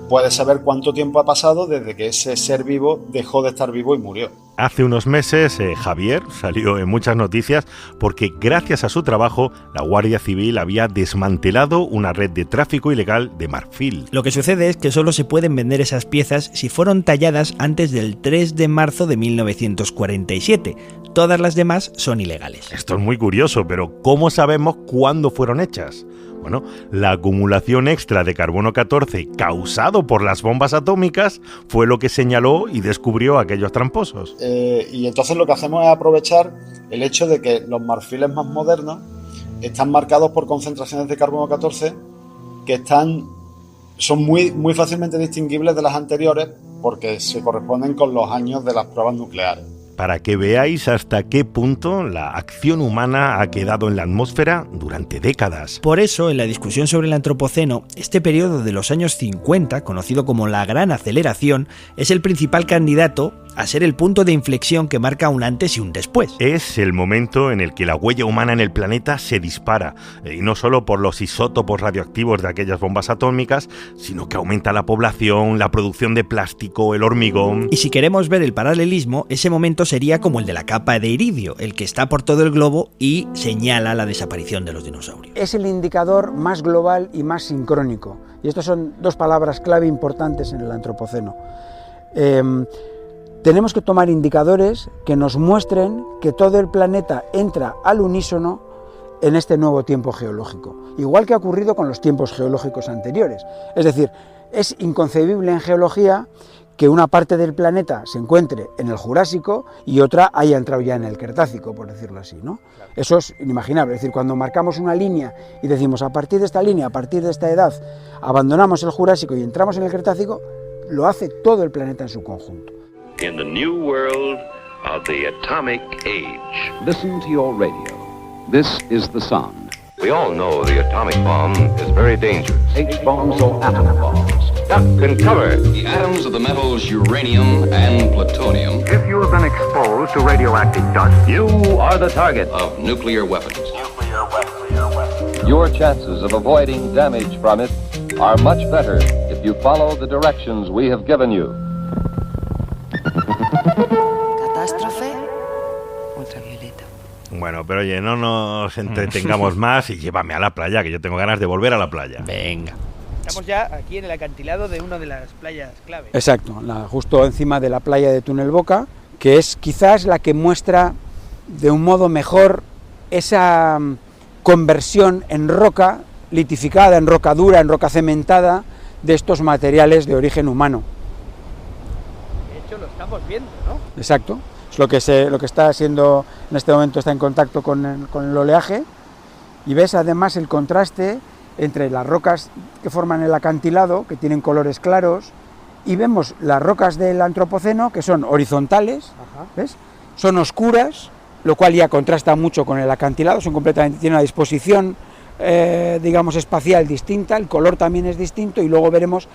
puedes saber cuánto tiempo ha pasado desde que ese ser vivo dejó de estar vivo y murió. Hace unos meses Javier salió en muchas noticias porque gracias a su trabajo la Guardia Civil había desmantelado una red de tráfico ilegal de marfil. Lo que sucede es que solo se pueden vender esas piezas si fueron talladas antes del 3 de marzo de 1947. Todas las demás son ilegales. Esto es muy curioso, pero ¿cómo sabemos cuándo fueron hechas? Bueno, la acumulación extra de carbono 14 causado por las bombas atómicas fue lo que señaló y descubrió a aquellos tramposos. Y entonces lo que hacemos es aprovechar el hecho de que los marfiles más modernos están marcados por concentraciones de carbono 14 que son muy fácilmente distinguibles de las anteriores porque se corresponden con los años de las pruebas nucleares. Para que veáis hasta qué punto la acción humana ha quedado en la atmósfera durante décadas. Por eso, en la discusión sobre el Antropoceno, este periodo de los años 50, conocido como la Gran Aceleración, es el principal candidato a ser el punto de inflexión que marca un antes y un después. Es el momento en el que la huella humana en el planeta se dispara, y no solo por los isótopos radioactivos de aquellas bombas atómicas, sino que aumenta la población, la producción de plástico, el hormigón... Y si queremos ver el paralelismo, ese momento sería como el de la capa de iridio, el que está por todo el globo y señala la desaparición de los dinosaurios. Es el indicador más global y más sincrónico. Y estas son dos palabras clave importantes en el Antropoceno. Tenemos que tomar indicadores que nos muestren que todo el planeta entra al unísono en este nuevo tiempo geológico, igual que ha ocurrido con los tiempos geológicos anteriores. Es decir, es inconcebible en geología que una parte del planeta se encuentre en el Jurásico y otra haya entrado ya en el Cretácico, por decirlo así, ¿no? Eso es inimaginable. Es decir, cuando marcamos una línea y decimos a partir de esta línea, a partir de esta edad, abandonamos el Jurásico y entramos en el Cretácico, lo hace todo el planeta en su conjunto. In the new world of the atomic age. Listen to your radio. This is the sound. We all know the atomic bomb is very dangerous. H-bombs or atom bombs. Duck and cover. The atoms of the metals uranium and plutonium. If you have been exposed to radioactive dust, you are the target of nuclear weapons. Your chances of avoiding damage from it are much better if you follow the directions we have given you. Catástrofe ultravioleta. Bueno, pero oye, no nos entretengamos más y llévame a la playa, que yo tengo ganas de volver a la playa. Venga. Estamos ya aquí en el acantilado de una de las playas clave. Exacto, justo encima de la playa de Túnel Boca, que es quizás la que muestra de un modo mejor esa conversión en roca, litificada, en roca dura, en roca cementada, de estos materiales de origen humano. Lo estamos viendo, ¿no? Exacto, es lo que está haciendo en este momento, está en contacto con el oleaje, y ves además el contraste entre las rocas que forman el acantilado, que tienen colores claros, y vemos las rocas del Antropoceno, que son horizontales, ¿ves? Son oscuras, lo cual ya contrasta mucho con el acantilado, tienen una disposición, digamos, espacial distinta, el color también es distinto, y luego veremos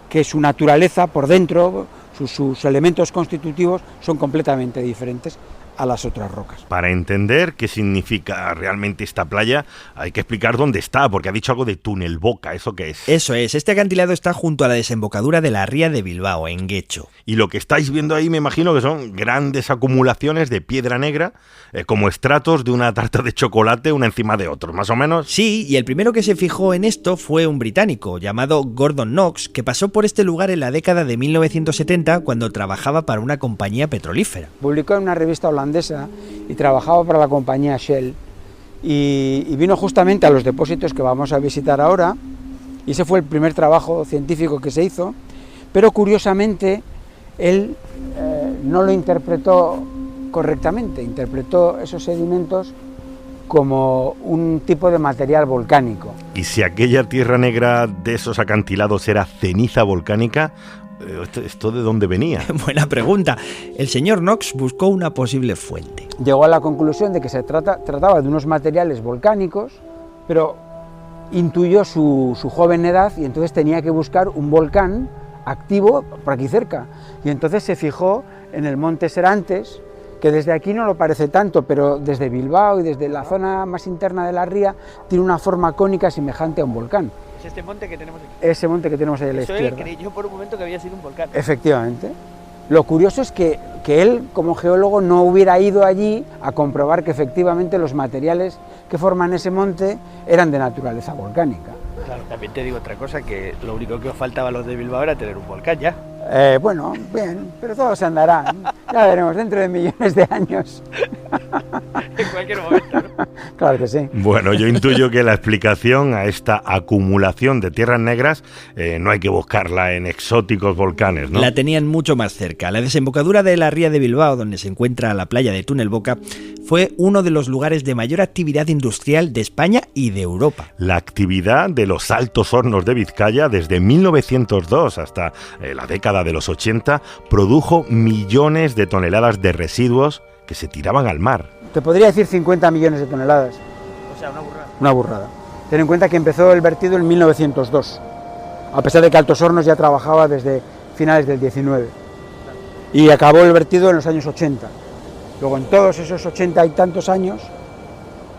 que su naturaleza por dentro, sus elementos constitutivos son completamente diferentes a las otras rocas. Para entender qué significa realmente esta playa, hay que explicar dónde está, porque ha dicho algo de Túnel Boca. ¿Eso qué es? Eso es, este acantilado está junto a la desembocadura de la ría de Bilbao, en Guecho. Y lo que estáis viendo ahí me imagino que son grandes acumulaciones de piedra negra, como estratos de una tarta de chocolate una encima de otro, más o menos. Sí, y el primero que se fijó en esto fue un británico llamado Gordon Knox, que pasó por este lugar en la década de 1970 cuando trabajaba para una compañía petrolífera. Publicó en una revista holandesa y trabajaba para la compañía Shell y vino justamente a los depósitos que vamos a visitar ahora, y ese fue el primer trabajo científico que se hizo, pero curiosamente él no lo interpretó correctamente, interpretó esos sedimentos como un tipo de material volcánico. ¿Y si aquella tierra negra de esos acantilados era ceniza volcánica? ¿Esto de dónde venía? Buena pregunta. El señor Knox buscó una posible fuente. Llegó a la conclusión de que se trataba de unos materiales volcánicos, pero intuyó su joven edad y entonces tenía que buscar un volcán activo por aquí cerca. Y entonces se fijó en el monte Serantes, que desde aquí no lo parece tanto, pero desde Bilbao y desde la zona más interna de la ría tiene una forma cónica semejante a un volcán. Es este monte que tenemos aquí. Ese monte que tenemos ahí a la izquierda. Creí yo por un momento que había sido un volcán. Efectivamente. Lo curioso es que él, como geólogo, no hubiera ido allí a comprobar que efectivamente los materiales que forman ese monte eran de naturaleza volcánica. Claro, también te digo otra cosa, que lo único que os faltaba a los de Bilbao era tener un volcán ya. Bueno, bien, pero todo se andará. Ya veremos, dentro de millones de años. En cualquier momento, ¿no? Claro que sí. Bueno, yo intuyo que la explicación a esta acumulación de tierras negras no hay que buscarla en exóticos volcanes, ¿no? La tenían mucho más cerca. La desembocadura de la ría de Bilbao, donde se encuentra la playa de Túnel Boca, fue uno de los lugares de mayor actividad industrial de España y de Europa. La actividad de los Altos Hornos de Vizcaya desde 1902 hasta la década de los 80 produjo millones de toneladas de residuos que se tiraban al mar. Te podría decir 50 millones de toneladas. O sea, una burrada. Una burrada. Ten en cuenta que empezó el vertido en 1902, a pesar de que Altos Hornos ya trabajaba desde finales del 19. Y acabó el vertido en los años 80. Luego, en todos esos 80 y tantos años,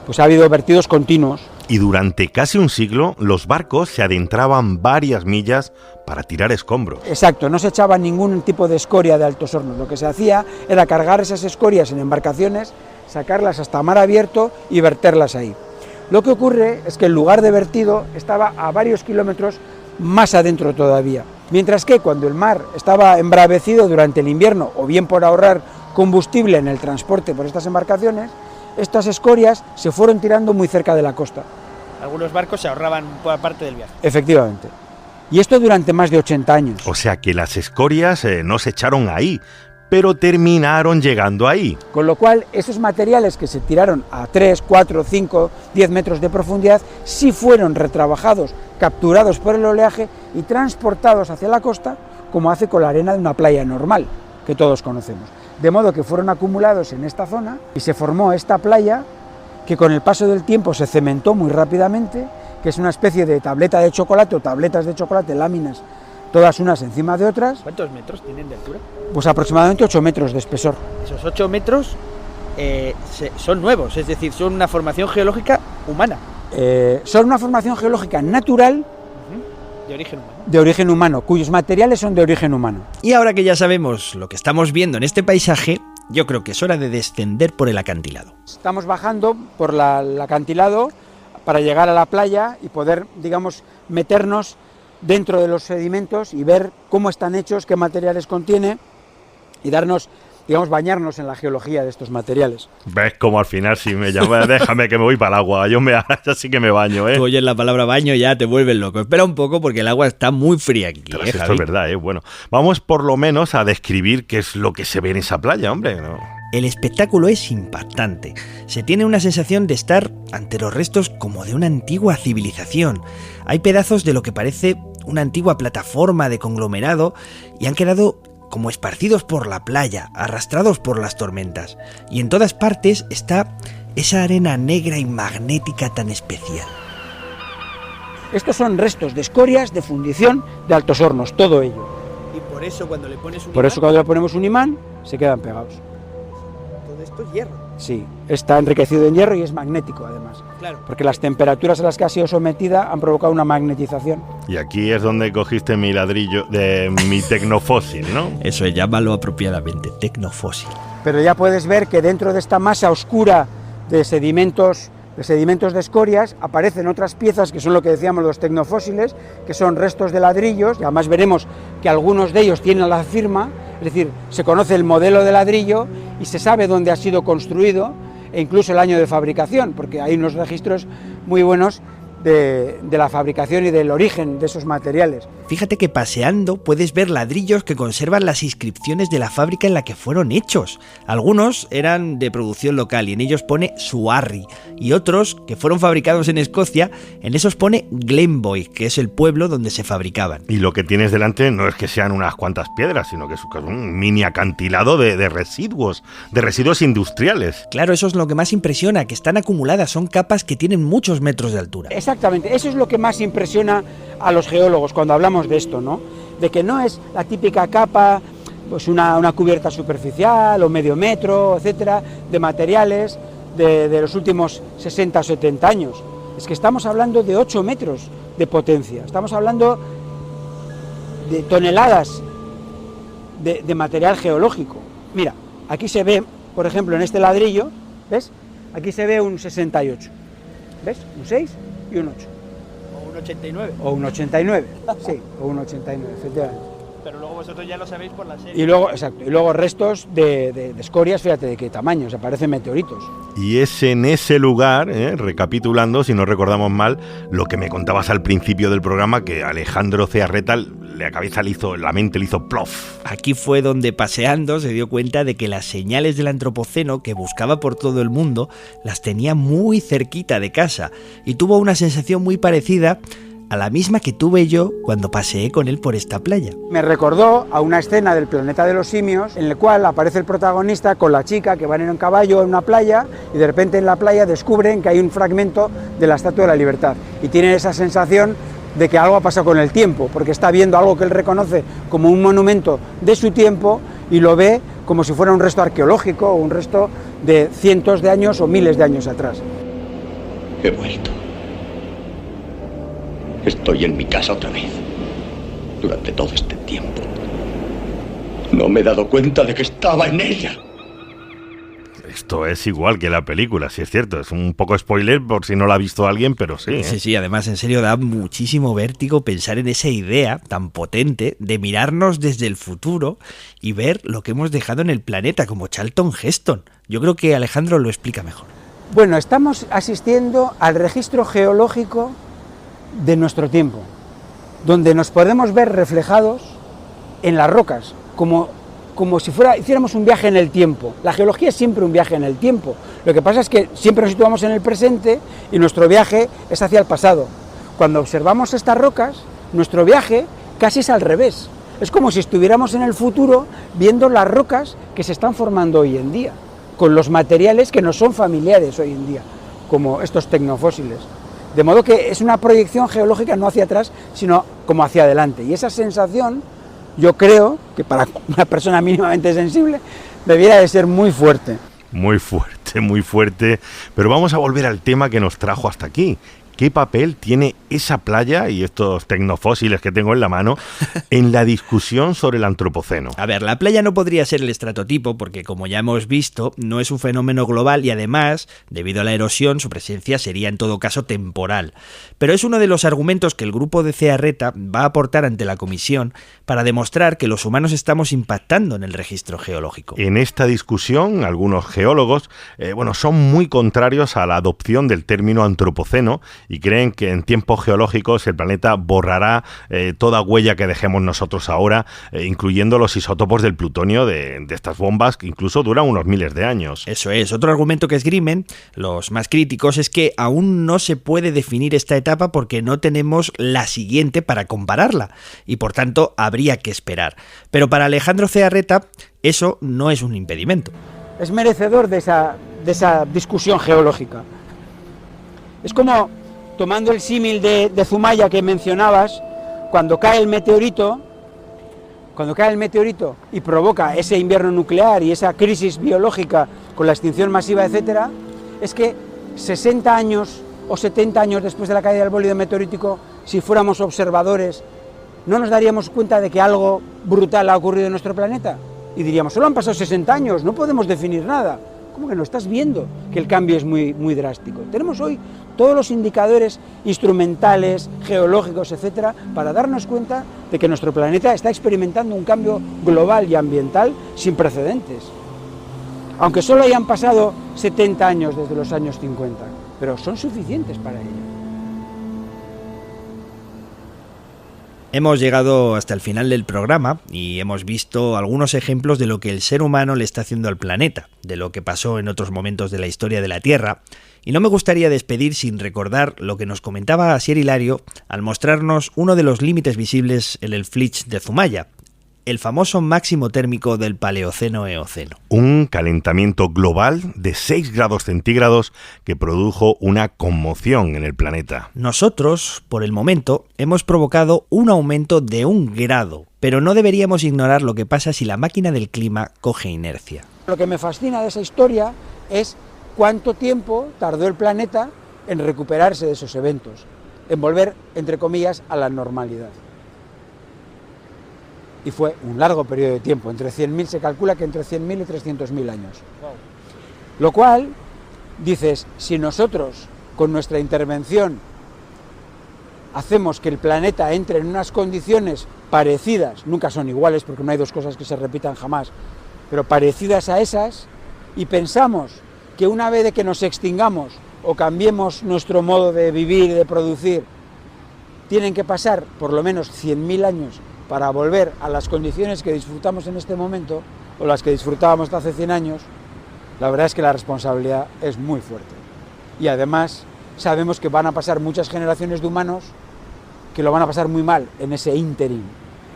pues ha habido vertidos continuos. Y durante casi un siglo, los barcos se adentraban varias millas para tirar escombros. Exacto, no se echaba ningún tipo de escoria de Altos Hornos. Lo que se hacía era cargar esas escorias en embarcaciones, sacarlas hasta mar abierto y verterlas ahí. Lo que ocurre es que el lugar de vertido estaba a varios kilómetros más adentro todavía. Mientras que cuando el mar estaba embravecido durante el invierno, o bien por ahorrar combustible en el transporte por estas embarcaciones, estas escorias se fueron tirando muy cerca de la costa. Algunos barcos se ahorraban parte del viaje. Efectivamente. Y esto durante más de 80 años. O sea que las escorias no se echaron ahí, pero terminaron llegando ahí. Con lo cual, esos materiales que se tiraron a 3, 4, 5, 10 metros de profundidad, sí fueron retrabajados, capturados por el oleaje y transportados hacia la costa, como hace con la arena de una playa normal, que todos conocemos. De modo que fueron acumulados en esta zona y se formó esta playa que con el paso del tiempo se cementó muy rápidamente, que es una especie de tableta de chocolate o tabletas de chocolate, láminas, todas unas encima de otras. ¿Cuántos metros tienen de altura? Pues aproximadamente 8 metros de espesor. Esos 8 metros son nuevos, es decir, son una formación geológica humana. Son una formación geológica natural. De origen humano. De origen humano, cuyos materiales son de origen humano. Y ahora que ya sabemos lo que estamos viendo en este paisaje, yo creo que es hora de descender por el acantilado. Estamos bajando por el acantilado para llegar a la playa y poder, digamos, meternos dentro de los sedimentos y ver cómo están hechos, qué materiales contiene y darnos, digamos, bañarnos en la geología de estos materiales. ¿Ves cómo al final si me llamas, déjame que me voy para el agua? Yo así que me baño, ¿eh? Tú oyes la palabra baño ya te vuelves loco. Espera un poco porque el agua está muy fría aquí. Pero esto es verdad, ¿eh? Bueno, vamos por lo menos a describir qué es lo que se ve en esa playa, hombre, ¿no? El espectáculo es impactante. Se tiene una sensación de estar ante los restos como de una antigua civilización. Hay pedazos de lo que parece una antigua plataforma de conglomerado y han quedado como esparcidos por la playa, arrastrados por las tormentas. Y en todas partes está esa arena negra y magnética tan especial. Estos son restos de escorias de fundición de Altos Hornos, todo ello. Y por eso cuando le pones un Por eso cuando le ponemos un imán, se quedan pegados. Todo esto es hierro. Sí, está enriquecido en hierro y es magnético además. Claro. Porque las temperaturas a las que ha sido sometida han provocado una magnetización. Y aquí es donde cogiste mi ladrillo, mi tecnofósil, ¿no? Eso es, llámalo apropiadamente, tecnofósil. Pero ya puedes ver que dentro de esta masa oscura de sedimentos de escorias aparecen otras piezas que son lo que decíamos los tecnofósiles, que son restos de ladrillos, y además veremos que algunos de ellos tienen la firma, es decir, se conoce el modelo de ladrillo y se sabe dónde ha sido construido e incluso el año de fabricación, porque hay unos registros muy buenos de la fabricación y del origen de esos materiales. Fíjate que paseando puedes ver ladrillos que conservan las inscripciones de la fábrica en la que fueron hechos. Algunos eran de producción local y en ellos pone Suarri, y otros que fueron fabricados en Escocia, en esos pone Glenboy, que es el pueblo donde se fabricaban. Y lo que tienes delante no es que sean unas cuantas piedras, sino que es un mini acantilado de residuos industriales. Claro, eso es lo que más impresiona, que están acumuladas, son capas que tienen muchos metros de altura. Exactamente, eso es lo que más impresiona a los geólogos cuando hablamos de esto, ¿no? De que no es la típica capa, pues una cubierta superficial o medio metro, etcétera, de materiales de los últimos 60 o 70 años. Es que estamos hablando de 8 metros de potencia, estamos hablando de toneladas de material geológico. Mira, aquí se ve, por ejemplo, en este ladrillo, ¿ves? Aquí se ve un 68, ¿ves? Un 6 y un 8. O un 89. O un 89, sí, o un 89, efectivamente. Pero luego vosotros ya lo sabéis por la serie. Y luego, exacto, y luego restos de escorias, fíjate de qué tamaño, o sea, parecen meteoritos. Y es en ese lugar, recapitulando, si no recordamos mal, lo que me contabas al principio del programa, que Alejandro Zearreta la mente le hizo plof. Aquí fue donde, paseando, se dio cuenta de que las señales del antropoceno que buscaba por todo el mundo las tenía muy cerquita de casa, y tuvo una sensación muy parecida a la misma que tuve yo cuando paseé con él por esta playa. Me recordó a una escena del Planeta de los Simios en la cual aparece el protagonista con la chica que van en un caballo en una playa y de repente en la playa descubren que hay un fragmento de la Estatua de la Libertad y tienen esa sensación de que algo ha pasado con el tiempo, porque está viendo algo que él reconoce como un monumento de su tiempo y lo ve como si fuera un resto arqueológico o un resto de cientos de años o miles de años atrás. He vuelto. Estoy en mi casa otra vez. Durante todo este tiempo no me he dado cuenta de que estaba en ella. Esto es igual que la película, sí es cierto. Es un poco spoiler por si no la ha visto alguien, pero sí. Sí, además en serio da muchísimo vértigo pensar en esa idea tan potente de mirarnos desde el futuro y ver lo que hemos dejado en el planeta, como Charlton Heston. Yo creo que Alejandro lo explica mejor. Bueno, estamos asistiendo al registro geológico de nuestro tiempo, donde nos podemos ver reflejados en las rocas, como si hiciéramos un viaje en el tiempo. La geología es siempre un viaje en el tiempo. Lo que pasa es que siempre nos situamos en el presente y nuestro viaje es hacia el pasado. Cuando observamos estas rocas, nuestro viaje casi es al revés. Es como si estuviéramos en el futuro viendo las rocas que se están formando hoy en día, con los materiales que nos son familiares hoy en día, como estos tecnofósiles. De modo que es una proyección geológica no hacia atrás, sino como hacia adelante. Y esa sensación, yo creo que para una persona mínimamente sensible, debiera de ser muy fuerte. Muy fuerte. Pero vamos a volver al tema que nos trajo hasta aquí. ¿Qué papel tiene esa playa y estos tecnofósiles que tengo en la mano en la discusión sobre el antropoceno? A ver, la playa no podría ser el estratotipo porque, como ya hemos visto, no es un fenómeno global y además, debido a la erosión, su presencia sería en todo caso temporal. Pero es uno de los argumentos que el grupo de Zearreta va a aportar ante la comisión para demostrar que los humanos estamos impactando en el registro geológico. En esta discusión, algunos geólogos son muy contrarios a la adopción del término antropoceno y creen que en tiempos geológicos el planeta borrará toda huella que dejemos nosotros ahora, incluyendo los isótopos del plutonio de estas bombas que incluso duran unos miles de años. Eso es. Otro argumento que esgrimen los más críticos es que aún no se puede definir esta etapa porque no tenemos la siguiente para compararla y por tanto habría que esperar. Pero para Alejandro Zearreta eso no es un impedimento. Es merecedor de esa discusión geológica. Es como, tomando el símil de Zumaya que mencionabas, cuando cae el meteorito y provoca ese invierno nuclear y esa crisis biológica con la extinción masiva, etcétera, es que 60 años o 70 años después de la caída del bólido meteorítico, si fuéramos observadores, ¿no nos daríamos cuenta de que algo brutal ha ocurrido en nuestro planeta? Y diríamos, solo han pasado 60 años, no podemos definir nada. ¿Cómo que no estás viendo que el cambio es muy, muy drástico? Tenemos hoy todos los indicadores instrumentales, geológicos, etcétera, para darnos cuenta de que nuestro planeta está experimentando un cambio global y ambiental sin precedentes. Aunque solo hayan pasado 70 años desde los años 50, pero son suficientes para ello. Hemos llegado hasta el final del programa y hemos visto algunos ejemplos de lo que el ser humano le está haciendo al planeta, de lo que pasó en otros momentos de la historia de la Tierra, y no me gustaría despedir sin recordar lo que nos comentaba Asier Hilario al mostrarnos uno de los límites visibles en el Flitch de Zumaya, el famoso máximo térmico del Paleoceno-Eoceno. Un calentamiento global de 6 grados centígrados que produjo una conmoción en el planeta. Nosotros, por el momento, hemos provocado un aumento de 1 grado, pero no deberíamos ignorar lo que pasa si la máquina del clima coge inercia. Lo que me fascina de esa historia es cuánto tiempo tardó el planeta en recuperarse de esos eventos, en volver, entre comillas, a la normalidad. y fue un largo periodo de tiempo, se calcula que entre 100.000 y 300.000 años. Lo cual, dices, si nosotros con nuestra intervención hacemos que el planeta entre en unas condiciones parecidas, nunca son iguales porque no hay dos cosas que se repitan jamás, pero parecidas a esas, y pensamos que una vez de que nos extingamos o cambiemos nuestro modo de vivir y de producir, tienen que pasar por lo menos 100.000 años para volver a las condiciones que disfrutamos en este momento, o las que disfrutábamos hasta hace 100 años, la verdad es que la responsabilidad es muy fuerte. Y además sabemos que van a pasar muchas generaciones de humanos que lo van a pasar muy mal en ese ínterin,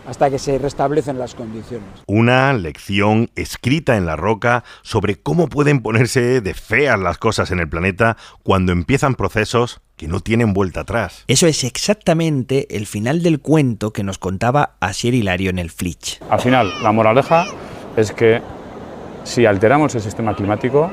hasta que se restablecen las condiciones. Una lección escrita en la roca sobre cómo pueden ponerse de feas las cosas en el planeta cuando empiezan procesos que no tienen vuelta atrás. Eso es exactamente el final del cuento que nos contaba Asier Hilario en el Flitch. Al final, la moraleja es que si alteramos el sistema climático,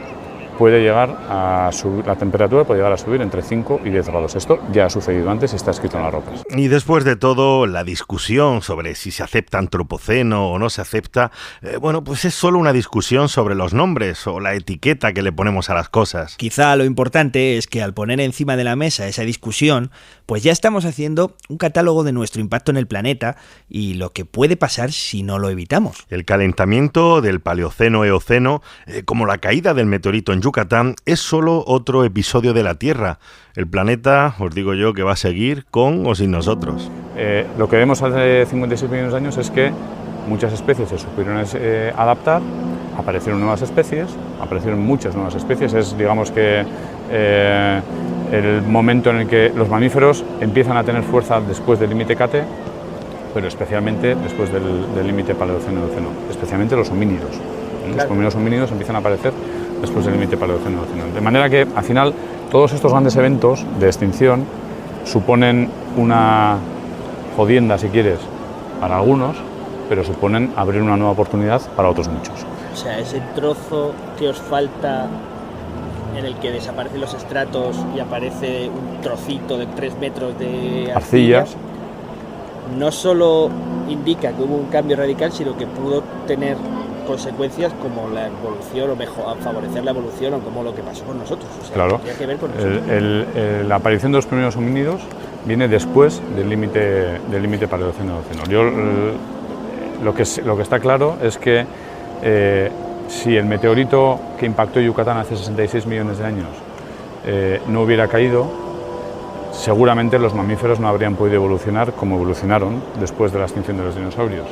puede llegar a subir, la temperatura puede llegar a subir entre 5 y 10 grados. Esto ya ha sucedido antes y está escrito en las rocas. Y después de todo, la discusión sobre si se acepta antropoceno o no se acepta, bueno, pues es solo una discusión sobre los nombres o la etiqueta que le ponemos a las cosas. Quizá lo importante es que al poner encima de la mesa esa discusión, pues ya estamos haciendo un catálogo de nuestro impacto en el planeta y lo que puede pasar si no lo evitamos. El calentamiento del Paleoceno-Eoceno, como la caída del meteorito en Yucatán, es solo otro episodio de la Tierra. El planeta, os digo yo, que va a seguir con o sin nosotros. Lo que vemos hace 56 millones de años es que muchas especies se supieron adaptar, aparecieron nuevas especies, aparecieron muchas nuevas especies. Es, digamos que, el momento en el que los mamíferos empiezan a tener fuerza después del límite Kate, pero especialmente después del límite Paleoceno-Eoceno, especialmente los homínidos. Claro. Los primeros homínidos empiezan a aparecer después del límite Paleoceno-Eoceno. De manera que, al final, todos estos grandes eventos de extinción suponen una jodienda, si quieres, para algunos, pero suponen abrir una nueva oportunidad para otros muchos. O sea, ese trozo que os falta en el que desaparecen los estratos y aparece un trocito de 3 metros de arcillas, no solo indica que hubo un cambio radical, sino que pudo tener consecuencias como la evolución o mejor, favorecer la evolución o como lo que pasó con nosotros. O sea, claro, que ver con nosotros. La aparición de los primeros homínidos viene después del límite Paleoceno-Eoceno. Lo que está claro es que si el meteorito que impactó Yucatán hace 66 millones de años no hubiera caído, seguramente los mamíferos no habrían podido evolucionar como evolucionaron después de la extinción de los dinosaurios.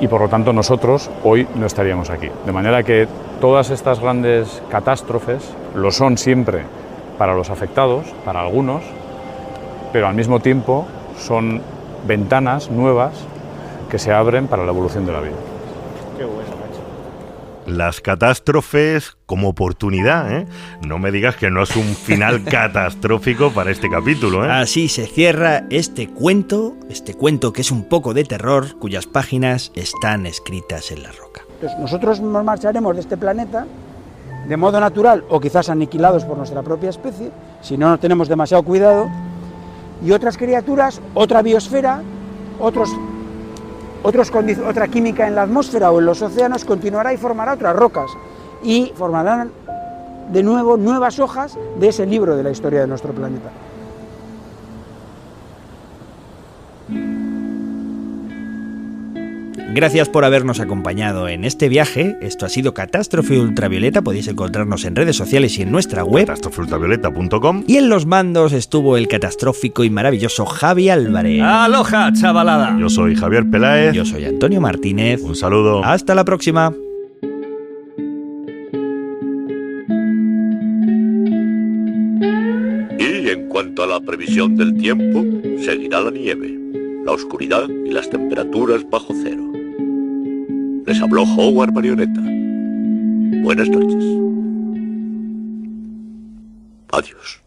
Y por lo tanto nosotros hoy no estaríamos aquí. De manera que todas estas grandes catástrofes lo son siempre para los afectados, para algunos, pero al mismo tiempo son ventanas nuevas que se abren para la evolución de la vida. Qué bueno, macho. Las catástrofes como oportunidad, ¿eh? No me digas que no es un final catastrófico para este capítulo, ¿eh? Así se cierra este cuento que es un poco de terror, cuyas páginas están escritas en la roca. Entonces, nosotros nos marcharemos de este planeta de modo natural o quizás aniquilados por nuestra propia especie, si no tenemos demasiado cuidado, y otras criaturas, otra biosfera, otra química en la atmósfera o en los océanos continuará y formará otras rocas y formarán de nuevo nuevas hojas de ese libro de la historia de nuestro planeta. Gracias por habernos acompañado en este viaje. Esto ha sido Catástrofe Ultravioleta. Podéis encontrarnos en redes sociales y en nuestra web catastrofeultravioleta.com. Y en los mandos estuvo el catastrófico y maravilloso Javi Álvarez. ¡Aloha, chavalada! Yo soy Javier Peláez. Yo soy Antonio Martínez. Un saludo. Hasta la próxima. Y en cuanto a la previsión del tiempo, seguirá la nieve, la oscuridad y las temperaturas bajo cero. Les habló Howard Marioneta. Buenas noches. Adiós.